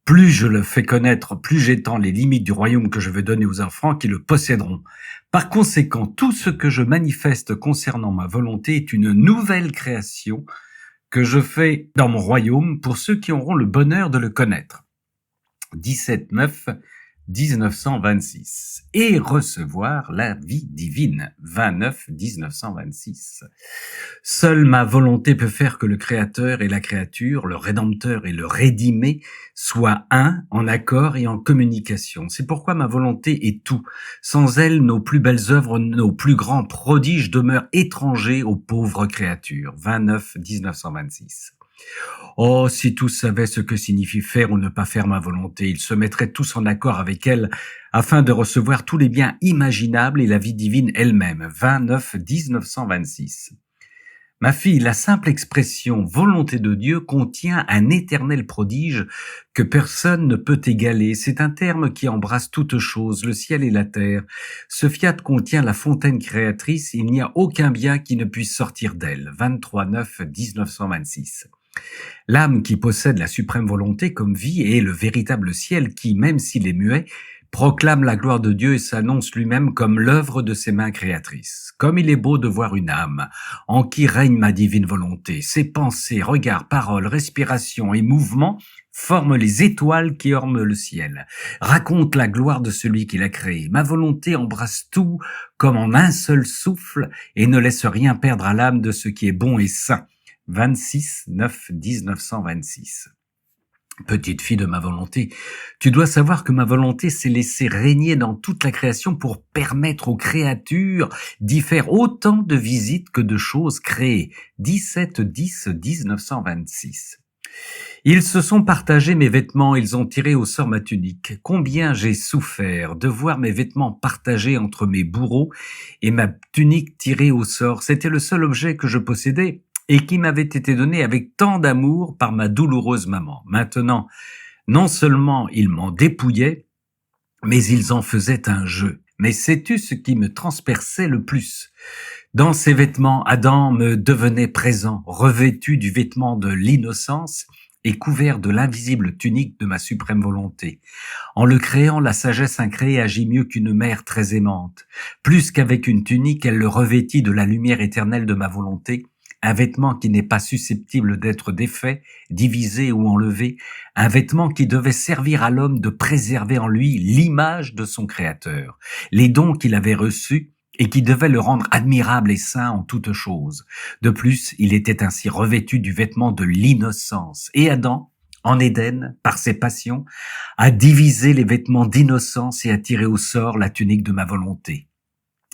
plus je le fais connaître, plus j'étends les limites du royaume que je veux donner aux enfants qui le posséderont. Par conséquent, tout ce que je manifeste concernant ma volonté est une nouvelle création que je fais dans mon royaume pour ceux qui auront le bonheur de le connaître. 17-9-1926. Et recevoir la vie divine. 29-1926. Seule ma volonté peut faire que le Créateur et la créature, le Rédempteur et le Rédimé soient un, en accord et en communication. C'est pourquoi ma volonté est tout. Sans elle, nos plus belles œuvres, nos plus grands prodiges demeurent étrangers aux pauvres créatures. 29-1926. Oh, si tous savaient ce que signifie faire ou ne pas faire ma volonté, ils se mettraient tous en accord avec elle afin de recevoir tous les biens imaginables et la vie divine elle-même. 29-1926. Ma fille, la simple expression volonté de Dieu contient un éternel prodige que personne ne peut égaler. C'est un terme qui embrasse toutes choses, le ciel et la terre. Ce fiat contient la fontaine créatrice, il n'y a aucun bien qui ne puisse sortir d'elle. 23-9-1926. L'âme qui possède la suprême volonté comme vie est le véritable ciel qui, même s'il est muet, proclame la gloire de Dieu et s'annonce lui-même comme l'œuvre de ses mains créatrices. Comme il est beau de voir une âme en qui règne ma divine volonté. Ses pensées, regards, paroles, respiration et mouvements forment les étoiles qui ornent le ciel. Raconte la gloire de celui qui l'a créé. Ma volonté embrasse tout comme en un seul souffle et ne laisse rien perdre à l'âme de ce qui est bon et saint. 26-9-1926. Petite fille de ma volonté, tu dois savoir que ma volonté s'est laissée régner dans toute la création pour permettre aux créatures d'y faire autant de visites que de choses créées. 17-10-1926. Ils se sont partagés mes vêtements, ils ont tiré au sort ma tunique. Combien j'ai souffert de voir mes vêtements partagés entre mes bourreaux et ma tunique tirée au sort. C'était le seul objet que je possédais et qui m'avait été donné avec tant d'amour par ma douloureuse maman. Maintenant, non seulement ils m'en dépouillaient, mais ils en faisaient un jeu. Mais sais-tu ce qui me transperçait le plus ? Dans ces vêtements, Adam me devenait présent, revêtu du vêtement de l'innocence et couvert de l'invisible tunique de ma suprême volonté. En le créant, la sagesse incréée agit mieux qu'une mère très aimante. Plus qu'avec une tunique, elle le revêtit de la lumière éternelle de ma volonté, un vêtement qui n'est pas susceptible d'être défait, divisé ou enlevé, un vêtement qui devait servir à l'homme de préserver en lui l'image de son Créateur, les dons qu'il avait reçus et qui devaient le rendre admirable et saint en toutes choses. De plus, il était ainsi revêtu du vêtement de l'innocence. Et Adam, en Éden, par ses passions, a divisé les vêtements d'innocence et a tiré au sort la tunique de ma volonté.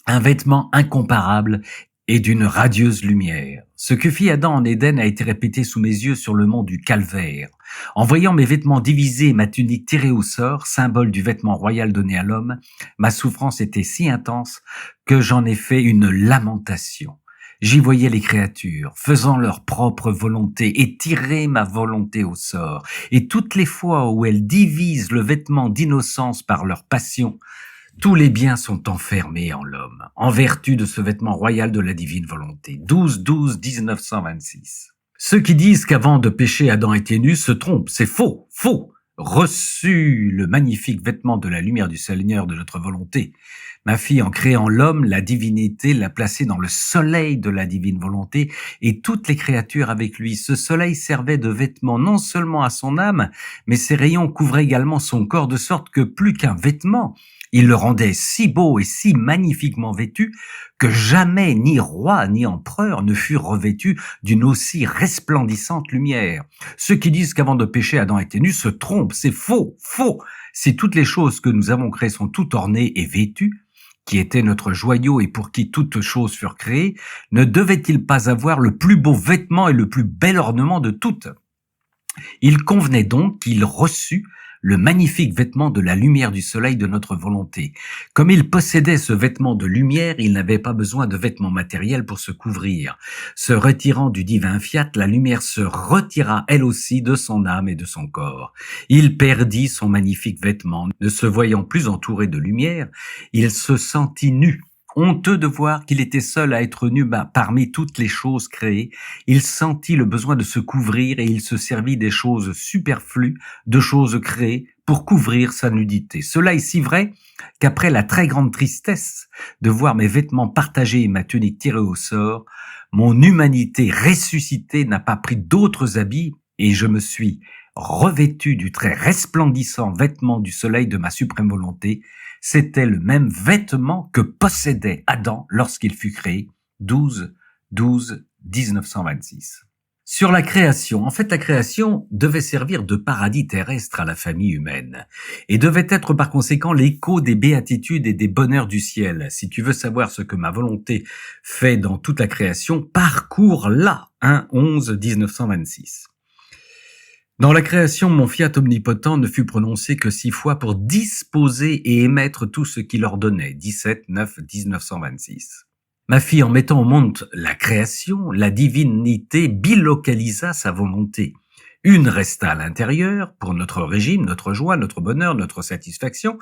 Un vêtement incomparable et d'une radieuse lumière. Ce que fit Adam en Éden a été répété sous mes yeux sur le mont du Calvaire. En voyant mes vêtements divisés et ma tunique tirée au sort, symbole du vêtement royal donné à l'homme, ma souffrance était si intense que j'en ai fait une lamentation. J'y voyais les créatures, faisant leur propre volonté et tirer ma volonté au sort. Et toutes les fois où elles divisent le vêtement d'innocence par leur passion, tous les biens sont enfermés en l'homme, en vertu de ce vêtement royal de la divine volonté. 12-12-1926. Ceux qui disent qu'avant de pécher Adam était nu se trompent, c'est faux, faux. Reçu le magnifique vêtement de la lumière du Seigneur de notre volonté. Ma fille, en créant l'homme, la divinité l'a placé dans le soleil de la divine volonté et toutes les créatures avec lui. Ce soleil servait de vêtement non seulement à son âme, mais ses rayons couvraient également son corps de sorte que plus qu'un vêtement, il le rendait si beau et si magnifiquement vêtu que jamais ni roi ni empereur ne furent revêtus d'une aussi resplendissante lumière. Ceux qui disent qu'avant de pécher Adam était nu se trompent, c'est faux, faux. Si toutes les choses que nous avons créées sont toutes ornées et vêtues, qui était notre joyau et pour qui toutes choses furent créées, ne devait-il pas avoir le plus beau vêtement et le plus bel ornement de toutes ? Il convenait donc qu'il reçût le magnifique vêtement de la lumière du soleil de notre volonté. Comme il possédait ce vêtement de lumière, il n'avait pas besoin de vêtements matériels pour se couvrir. Se retirant du divin fiat, la lumière se retira elle aussi de son âme et de son corps. Il perdit son magnifique vêtement. Ne se voyant plus entouré de lumière, il se sentit nu. Honteux de voir qu'il était seul à être nu parmi toutes les choses créées, il sentit le besoin de se couvrir et il se servit des choses superflues, de choses créées, pour couvrir sa nudité. Cela est si vrai qu'après la très grande tristesse de voir mes vêtements partagés et ma tunique tirée au sort, mon humanité ressuscitée n'a pas pris d'autres habits et je me suis revêtu du très resplendissant vêtement du soleil de ma suprême volonté. C'était le même vêtement que possédait Adam lorsqu'il fut créé, 12-12-1926. Sur la création, en fait la création devait servir de paradis terrestre à la famille humaine et devait être par conséquent l'écho des béatitudes et des bonheurs du ciel. Si tu veux savoir ce que ma volonté fait dans toute la création, parcours-la, 1-11-1926. Dans la création, mon fiat omnipotent ne fut prononcé que 6 fois pour disposer et émettre tout ce qu'il ordonnait. 17-9-1926. Ma fille, en mettant au monde la création, la divinité bilocalisa sa volonté. Une resta à l'intérieur, pour notre régime, notre joie, notre bonheur, notre satisfaction,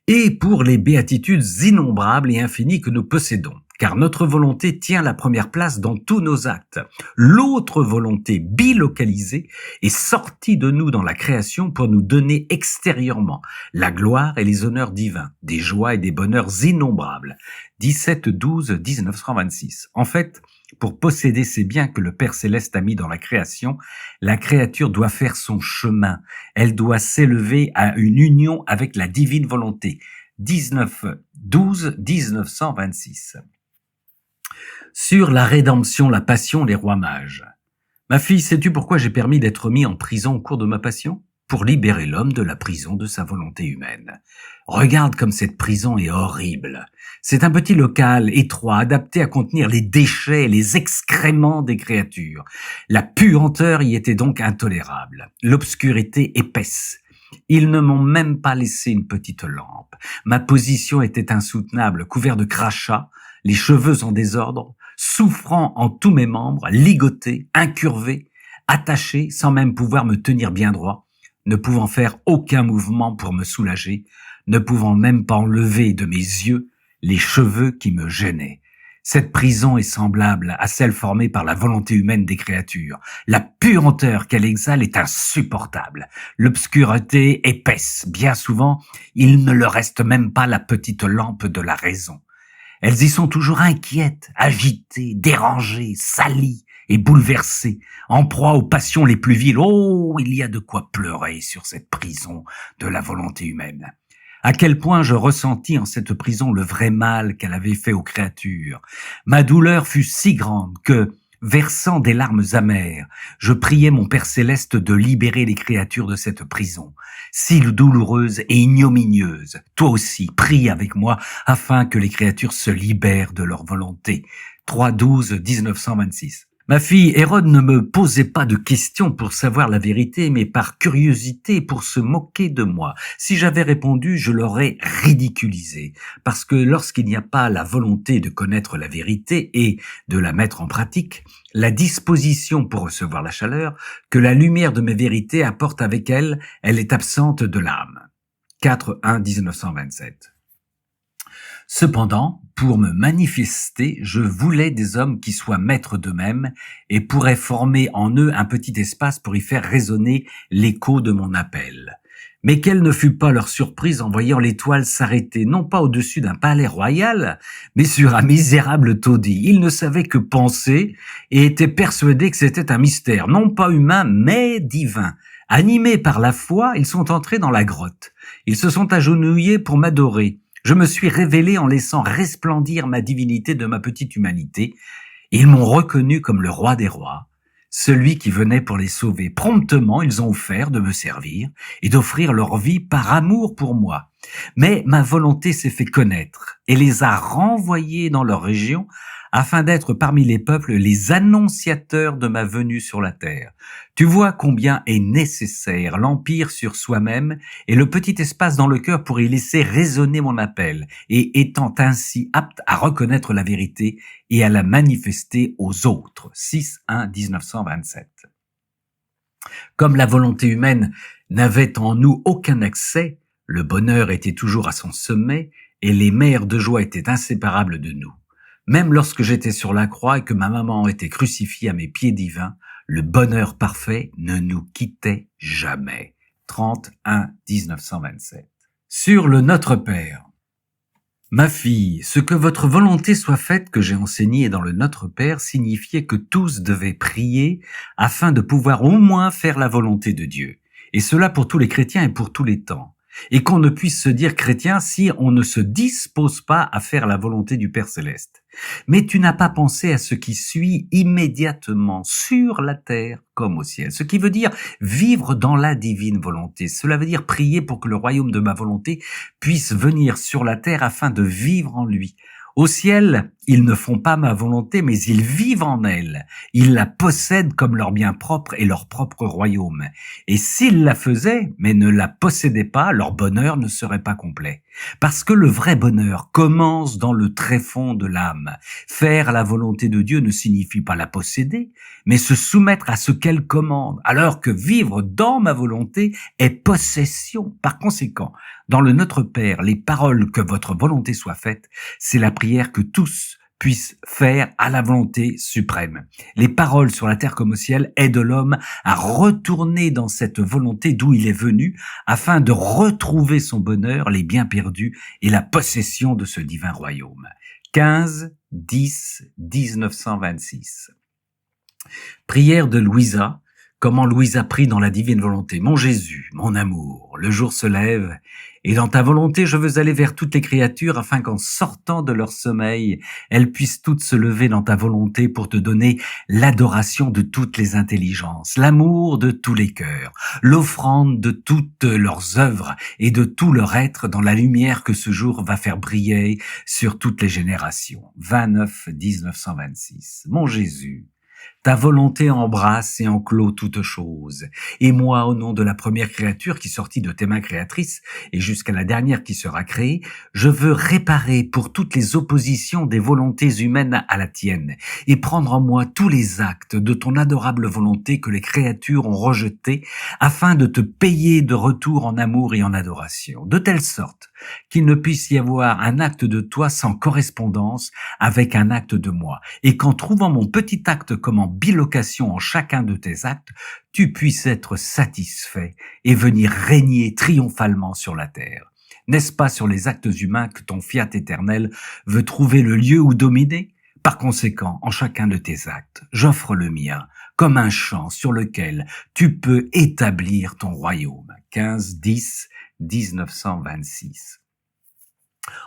et pour les béatitudes innombrables et infinies que nous possédons. Car notre volonté tient la première place dans tous nos actes. L'autre volonté bilocalisée est sortie de nous dans la création pour nous donner extérieurement la gloire et les honneurs divins, des joies et des bonheurs innombrables. 17-12-1926. En fait, pour posséder ces biens que le Père Céleste a mis dans la création, la créature doit faire son chemin. Elle doit s'élever à une union avec la divine volonté. 1926. Sur la rédemption, la passion, les rois mages. Ma fille, sais-tu pourquoi j'ai permis d'être mis en prison au cours de ma passion? Pour libérer l'homme de la prison de sa volonté humaine. Regarde comme cette prison est horrible. C'est un petit local étroit, adapté à contenir les déchets et les excréments des créatures. La puanteur y était donc intolérable. L'obscurité épaisse. Ils ne m'ont même pas laissé une petite lampe. Ma position était insoutenable, couvert de crachats, les cheveux en désordre, souffrant en tous mes membres, ligoté, incurvé, attaché, sans même pouvoir me tenir bien droit, ne pouvant faire aucun mouvement pour me soulager, ne pouvant même pas enlever de mes yeux les cheveux qui me gênaient. Cette prison est semblable à celle formée par la volonté humaine des créatures. La puanteur qu'elle exhale est insupportable. L'obscurité épaisse. Bien souvent, il ne leur reste même pas la petite lampe de la raison. Elles y sont toujours inquiètes, agitées, dérangées, salies et bouleversées, en proie aux passions les plus viles. Oh, il y a de quoi pleurer sur cette prison de la volonté humaine. À quel point je ressentis en cette prison le vrai mal qu'elle avait fait aux créatures. Ma douleur fut si grande que, versant des larmes amères, je priais mon Père Céleste de libérer les créatures de cette prison, si douloureuse et ignominieuse. Toi aussi, prie avec moi afin que les créatures se libèrent de leur volonté. 3-12-1926. Ma fille, Hérode ne me posait pas de questions pour savoir la vérité, mais par curiosité pour se moquer de moi. Si j'avais répondu, je l'aurais ridiculisé. Parce que lorsqu'il n'y a pas la volonté de connaître la vérité et de la mettre en pratique, la disposition pour recevoir la chaleur que la lumière de mes vérités apporte avec elle, elle est absente de l'âme. 4-1-1927. Cependant, pour me manifester, je voulais des hommes qui soient maîtres d'eux-mêmes et pourraient former en eux un petit espace pour y faire résonner l'écho de mon appel. Mais quelle ne fut pas leur surprise en voyant l'étoile s'arrêter, non pas au-dessus d'un palais royal, mais sur un misérable taudis. Ils ne savaient que penser et étaient persuadés que c'était un mystère, non pas humain, mais divin. Animés par la foi, ils sont entrés dans la grotte. Ils se sont agenouillés pour m'adorer. Je me suis révélé en laissant resplendir ma divinité de ma petite humanité. Ils m'ont reconnu comme le roi des rois, celui qui venait pour les sauver. Promptement, ils ont offert de me servir et d'offrir leur vie par amour pour moi. Mais ma volonté s'est fait connaître et les a renvoyés dans leur région afin d'être parmi les peuples les annonciateurs de ma venue sur la terre. Tu vois combien est nécessaire l'empire sur soi-même et le petit espace dans le cœur pour y laisser résonner mon appel, et étant ainsi apte à reconnaître la vérité et à la manifester aux autres. 6-1-1927. Comme la volonté humaine n'avait en nous aucun accès, le bonheur était toujours à son sommet et les mers de joie étaient inséparables de nous. Même lorsque j'étais sur la croix et que ma maman était crucifiée à mes pieds divins, le bonheur parfait ne nous quittait jamais. 31-1927. Sur le Notre Père. Ma fille, ce que votre volonté soit faite que j'ai enseigné dans le Notre Père signifiait que tous devaient prier afin de pouvoir au moins faire la volonté de Dieu. Et cela pour tous les chrétiens et pour tous les temps. Et qu'on ne puisse se dire chrétien si on ne se dispose pas à faire la volonté du Père Céleste. Mais tu n'as pas pensé à ce qui suit immédiatement sur la terre comme au ciel. Ce qui veut dire vivre dans la divine volonté. Cela veut dire prier pour que le royaume de ma volonté puisse venir sur la terre afin de vivre en lui. Au ciel, ils ne font pas ma volonté, mais ils vivent en elle. Ils la possèdent comme leur bien propre et leur propre royaume. Et s'ils la faisaient, mais ne la possédaient pas, leur bonheur ne serait pas complet. Parce que le vrai bonheur commence dans le tréfonds de l'âme. Faire la volonté de Dieu ne signifie pas la posséder, mais se soumettre à ce qu'elle commande, alors que vivre dans ma volonté est possession. Par conséquent, dans le Notre Père, les paroles que votre volonté soit faite, c'est la prière que tous puissent faire à la volonté suprême. Les paroles sur la terre comme au ciel aident l'homme à retourner dans cette volonté d'où il est venu, afin de retrouver son bonheur, les biens perdus et la possession de ce divin royaume. 15-10-1926. Prière de Louisa. Comment Louisa prie dans la divine volonté. Mon Jésus, mon amour, le jour se lève, et dans ta volonté je veux aller vers toutes les créatures, afin qu'en sortant de leur sommeil, elles puissent toutes se lever dans ta volonté pour te donner l'adoration de toutes les intelligences, l'amour de tous les cœurs, l'offrande de toutes leurs œuvres et de tout leur être dans la lumière que ce jour va faire briller sur toutes les générations. 29-1926. Mon Jésus, ta volonté embrasse et enclôt toutes choses. Et moi, au nom de la première créature qui sortit de tes mains créatrices, et jusqu'à la dernière qui sera créée, je veux réparer pour toutes les oppositions des volontés humaines à la tienne, et prendre en moi tous les actes de ton adorable volonté que les créatures ont rejetés, afin de te payer de retour en amour et en adoration, de telle sorte qu'il ne puisse y avoir un acte de toi sans correspondance avec un acte de moi, et qu'en trouvant mon petit acte comme en bilocation en chacun de tes actes, tu puisses être satisfait et venir régner triomphalement sur la terre. N'est-ce pas sur les actes humains que ton fiat éternel veut trouver le lieu où dominer? Par conséquent, en chacun de tes actes, j'offre le mien comme un champ sur lequel tu peux établir ton royaume. 15-10-1926.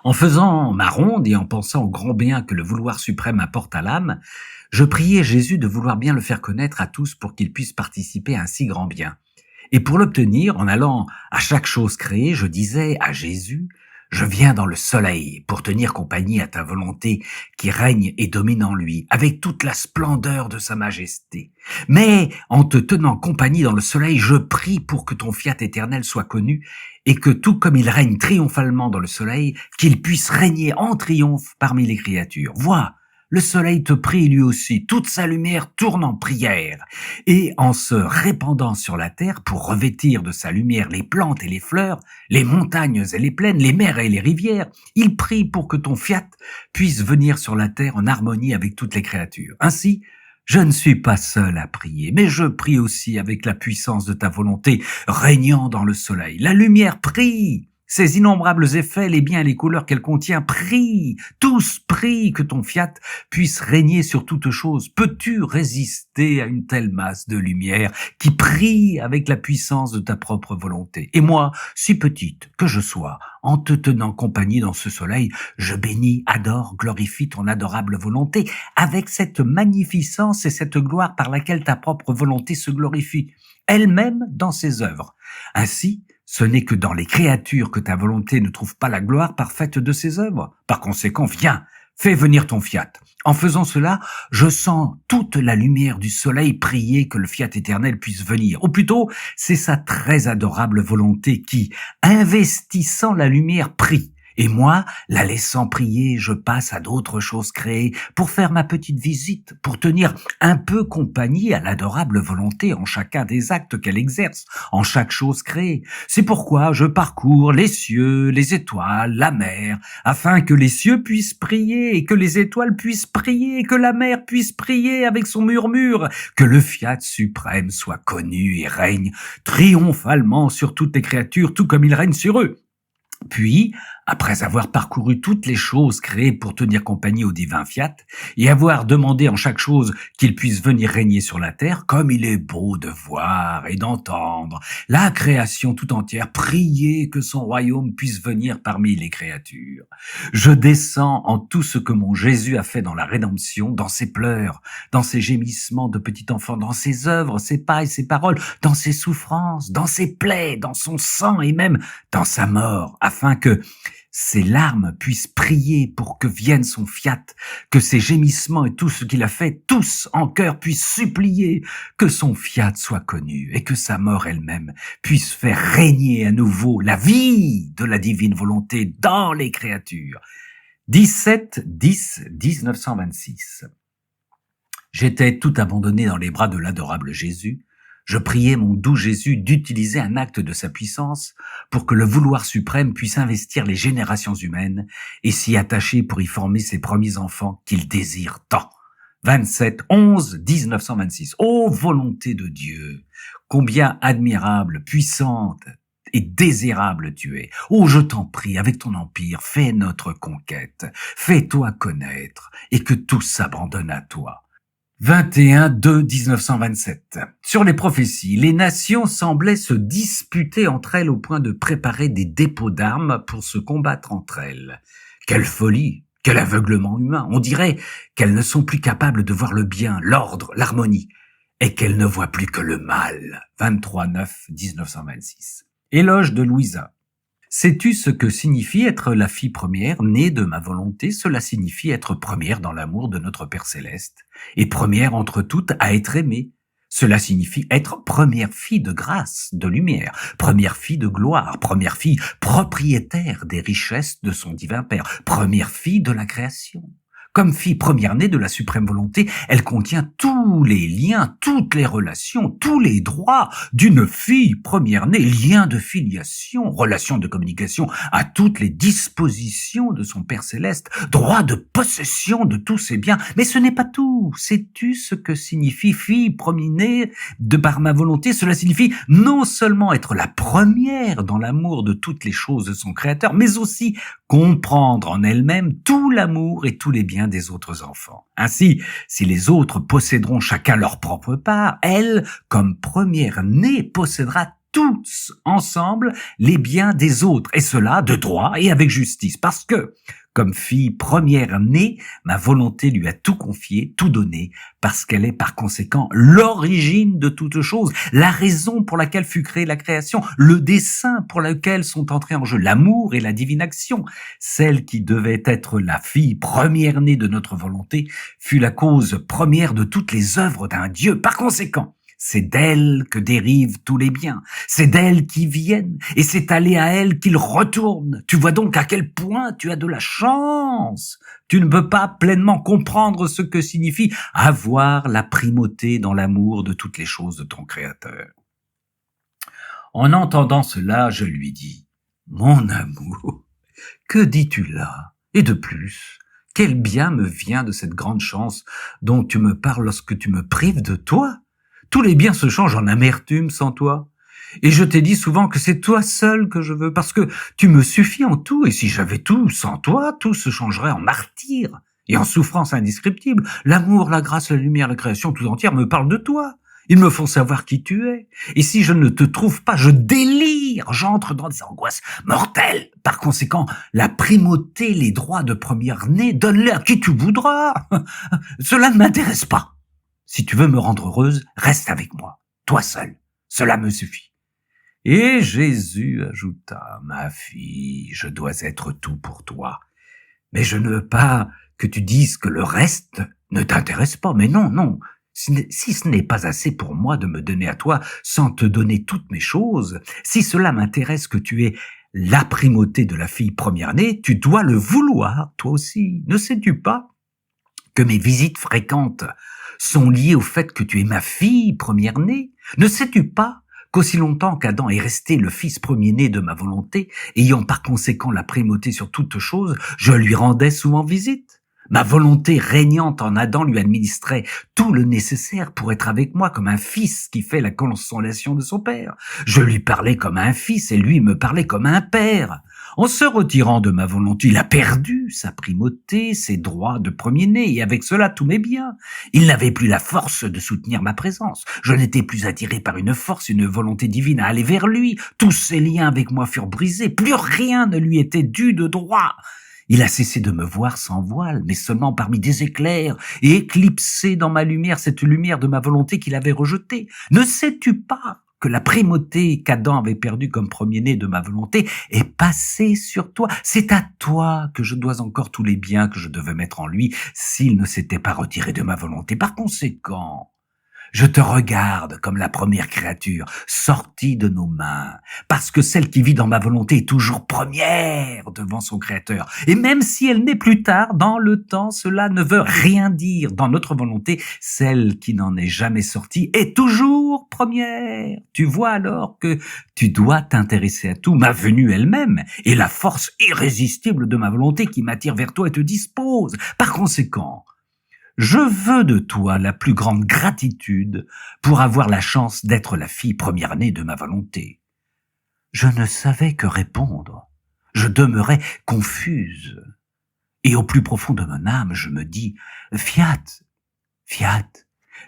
En faisant ma ronde et en pensant au grand bien que le vouloir suprême apporte à l'âme, je priais Jésus de vouloir bien le faire connaître à tous pour qu'il puisse participer à un si grand bien. Et pour l'obtenir, en allant à chaque chose créée, je disais à Jésus: je viens dans le soleil pour tenir compagnie à ta volonté qui règne et domine en lui, avec toute la splendeur de sa majesté. Mais en te tenant compagnie dans le soleil, je prie pour que ton fiat éternel soit connu et que tout comme il règne triomphalement dans le soleil, qu'il puisse régner en triomphe parmi les créatures. Vois, le soleil te prie lui aussi, toute sa lumière tourne en prière, et en se répandant sur la terre pour revêtir de sa lumière les plantes et les fleurs, les montagnes et les plaines, les mers et les rivières, il prie pour que ton fiat puisse venir sur la terre en harmonie avec toutes les créatures. Ainsi, je ne suis pas seul à prier, mais je prie aussi avec la puissance de ta volonté régnant dans le soleil. La lumière prie. Ces innombrables effets, les biens et les couleurs qu'elle contient, prient, tous prient que ton fiat puisse régner sur toute chose. Peux-tu résister à une telle masse de lumière qui prie avec la puissance de ta propre volonté? Et moi, si petite que je sois, en te tenant compagnie dans ce soleil, je bénis, adore, glorifie ton adorable volonté avec cette magnificence et cette gloire par laquelle ta propre volonté se glorifie, elle-même dans ses œuvres. Ainsi, ce n'est que dans les créatures que ta volonté ne trouve pas la gloire parfaite de ses œuvres. Par conséquent, viens, fais venir ton fiat. En faisant cela, je sens toute la lumière du soleil prier que le fiat éternel puisse venir. Ou plutôt, c'est sa très adorable volonté qui, investissant la lumière, prie. Et moi, la laissant prier, je passe à d'autres choses créées pour faire ma petite visite, pour tenir un peu compagnie à l'adorable volonté en chacun des actes qu'elle exerce, en chaque chose créée. C'est pourquoi je parcours les cieux, les étoiles, la mer, afin que les cieux puissent prier et que les étoiles puissent prier et que la mer puisse prier avec son murmure, que le fiat suprême soit connu et règne triomphalement sur toutes les créatures, tout comme il règne sur eux. Puis, après avoir parcouru toutes les choses créées pour tenir compagnie au divin fiat, et avoir demandé en chaque chose qu'il puisse venir régner sur la terre, comme il est beau de voir et d'entendre la création tout entière prier que son royaume puisse venir parmi les créatures. Je descends en tout ce que mon Jésus a fait dans la rédemption, dans ses pleurs, dans ses gémissements de petit enfant, dans ses œuvres, ses pas et ses paroles, dans ses souffrances, dans ses plaies, dans son sang et même dans sa mort, afin que ses larmes puissent prier pour que vienne son fiat, que ses gémissements et tout ce qu'il a fait, tous en cœur puissent supplier que son fiat soit connu et que sa mort elle-même puisse faire régner à nouveau la vie de la divine volonté dans les créatures. 17-10-1926. J'étais tout abandonné dans les bras de l'adorable Jésus. Je priais mon doux Jésus d'utiliser un acte de sa puissance pour que le vouloir suprême puisse investir les générations humaines et s'y attacher pour y former ses premiers enfants qu'il désire tant. 27-11-1926. Ô volonté de Dieu, combien admirable, puissante et désirable tu es. Oh, je t'en prie, avec ton empire, fais notre conquête, fais-toi connaître et que tous s'abandonnent à toi. 21-2-1927. Sur les prophéties, les nations semblaient se disputer entre elles au point de préparer des dépôts d'armes pour se combattre entre elles. Quelle folie, quel aveuglement humain. On dirait qu'elles ne sont plus capables de voir le bien, l'ordre, l'harmonie, et qu'elles ne voient plus que le mal. 23-9-1926. Éloge de Louisa. Sais-tu ce que signifie être la fille première, née de ma volonté? Cela signifie être première dans l'amour de notre Père Céleste, et première entre toutes à être aimée. Cela signifie être première fille de grâce, de lumière, première fille de gloire, première fille propriétaire des richesses de son divin Père, première fille de la création. Comme fille première-née de la suprême volonté, elle contient tous les liens, toutes les relations, tous les droits d'une fille première-née, liens de filiation, relations de communication à toutes les dispositions de son Père Céleste, droit de possession de tous ses biens. Mais ce n'est pas tout. Sais-tu ce que signifie fille première-née de par ma volonté? Cela signifie non seulement être la première dans l'amour de toutes les choses de son Créateur, mais aussi comprendre en elle-même tout l'amour et tous les biens des autres enfants. Ainsi, si les autres posséderont chacun leur propre part, elle, comme première-née, possédera tous ensemble les biens des autres, et cela de droit et avec justice, parce que, comme fille première-née, ma volonté lui a tout confié, tout donné, parce qu'elle est par conséquent l'origine de toute chose, la raison pour laquelle fut créée la création, le dessein pour lequel sont entrés en jeu l'amour et la divine action. Celle qui devait être la fille première-née de notre volonté fut la cause première de toutes les œuvres d'un Dieu. Par conséquent, c'est d'elle que dérivent tous les biens, c'est d'elle qu'ils viennent, et c'est allé à elle qu'ils retournent. Tu vois donc à quel point tu as de la chance. Tu ne peux pas pleinement comprendre ce que signifie avoir la primauté dans l'amour de toutes les choses de ton Créateur. En entendant cela, je lui dis, « Mon amour, que dis-tu là? Et de plus, quel bien me vient de cette grande chance dont tu me parles lorsque tu me prives de toi? Tous les biens se changent en amertume sans toi. Et je t'ai dit souvent que c'est toi seul que je veux, parce que tu me suffis en tout, et si j'avais tout sans toi, tout se changerait en martyr et en souffrance indescriptible. L'amour, la grâce, la lumière, la création tout entière me parlent de toi. Ils me font savoir qui tu es. Et si je ne te trouve pas, je délire, j'entre dans des angoisses mortelles. Par conséquent, la primauté, les droits de première-née, donne-les à qui tu voudras. Cela ne m'intéresse pas. Si tu veux me rendre heureuse, reste avec moi, toi seul, cela me suffit. » Et Jésus ajouta, « Ma fille, je dois être tout pour toi, mais je ne veux pas que tu dises que le reste ne t'intéresse pas. Mais non, non, si ce n'est pas assez pour moi de me donner à toi sans te donner toutes mes choses, si cela m'intéresse que tu aies la primauté de la fille première-née, tu dois le vouloir, toi aussi. Ne sais-tu pas que mes visites fréquentes sont liées au fait que tu es ma fille première-née? Ne sais-tu pas qu'aussi longtemps qu'Adam est resté le fils premier-né de ma volonté, ayant par conséquent la primauté sur toute chose, je lui rendais souvent visite? Ma volonté régnante en Adam lui administrait tout le nécessaire pour être avec moi comme un fils qui fait la consolation de son père. Je lui parlais comme un fils et lui me parlait comme un père. En se retirant de ma volonté, il a perdu sa primauté, ses droits de premier-né, et avec cela tous mes biens. Il n'avait plus la force de soutenir ma présence. Je n'étais plus attiré par une force, une volonté divine à aller vers lui. Tous ses liens avec moi furent brisés. Plus rien ne lui était dû de droit. Il a cessé de me voir sans voile, mais seulement parmi des éclairs, et éclipsé dans ma lumière cette lumière de ma volonté qu'il avait rejetée. Ne sais-tu pas que la primauté qu'Adam avait perdue comme premier-né de ma volonté est passée sur toi. C'est à toi que je dois encore tous les biens que je devais mettre en lui s'il ne s'était pas retiré de ma volonté. Par conséquent, je te regarde comme la première créature sortie de nos mains, parce que celle qui vit dans ma volonté est toujours première devant son Créateur. Et même si elle naît plus tard dans le temps, cela ne veut rien dire. Dans notre volonté, celle qui n'en est jamais sortie est toujours première. Tu vois alors que tu dois t'intéresser à tout. Ma venue elle-même est la force irrésistible de ma volonté qui m'attire vers toi et te dispose. Par conséquent, je veux de toi la plus grande gratitude pour avoir la chance d'être la fille première-née de ma volonté. Je ne savais que répondre. Je demeurais confuse. Et au plus profond de mon âme, je me dis, fiat, fiat,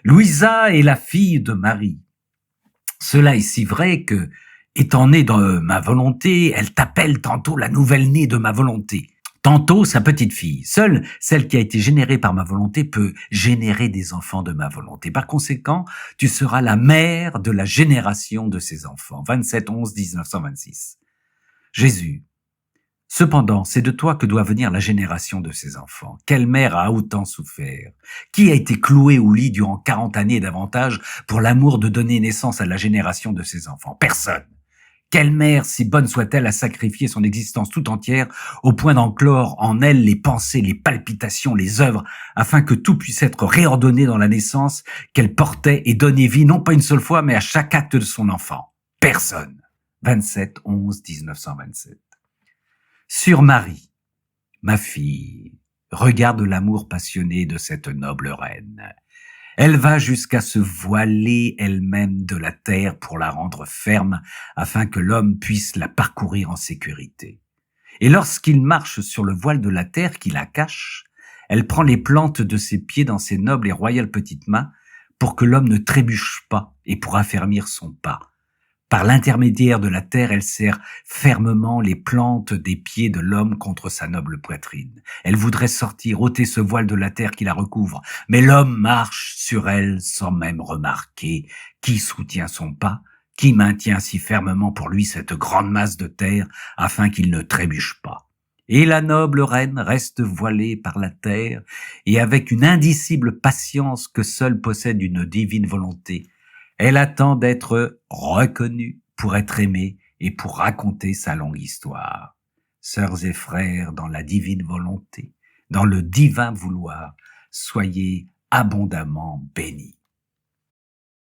Louisa est la fille de Marie. Cela est si vrai que, étant née dans ma volonté, elle t'appelle tantôt la nouvelle-née de ma volonté. Tantôt sa petite fille. Seule celle qui a été générée par ma volonté peut générer des enfants de ma volonté. Par conséquent, tu seras la mère de la génération de ces enfants. 27-11-1926. Jésus. Cependant, c'est de toi que doit venir la génération de ces enfants. Quelle mère a autant souffert? Qui a été cloué au lit durant 40 années et davantage pour l'amour de donner naissance à la génération de ses enfants? Personne. Quelle mère, si bonne soit-elle, a sacrifié son existence tout entière au point d'enclore en elle les pensées, les palpitations, les œuvres, afin que tout puisse être réordonné dans la naissance qu'elle portait et donner vie, non pas une seule fois, mais à chaque acte de son enfant? Personne. 27-11-1927. Sur Marie, ma fille, regarde l'amour passionné de cette noble reine. Elle va jusqu'à se voiler elle-même de la terre pour la rendre ferme, afin que l'homme puisse la parcourir en sécurité. Et lorsqu'il marche sur le voile de la terre qui la cache, elle prend les plantes de ses pieds dans ses nobles et royales petites mains pour que l'homme ne trébuche pas et pour affermir son pas. Par l'intermédiaire de la terre, elle serre fermement les plantes des pieds de l'homme contre sa noble poitrine. Elle voudrait sortir, ôter ce voile de la terre qui la recouvre, mais l'homme marche sur elle sans même remarquer qui soutient son pas, qui maintient si fermement pour lui cette grande masse de terre afin qu'il ne trébuche pas. Et la noble reine reste voilée par la terre et avec une indicible patience que seule possède une divine volonté, elle attend d'être reconnue pour être aimée et pour raconter sa longue histoire. Sœurs et frères, dans la divine volonté, dans le divin vouloir, soyez abondamment bénis.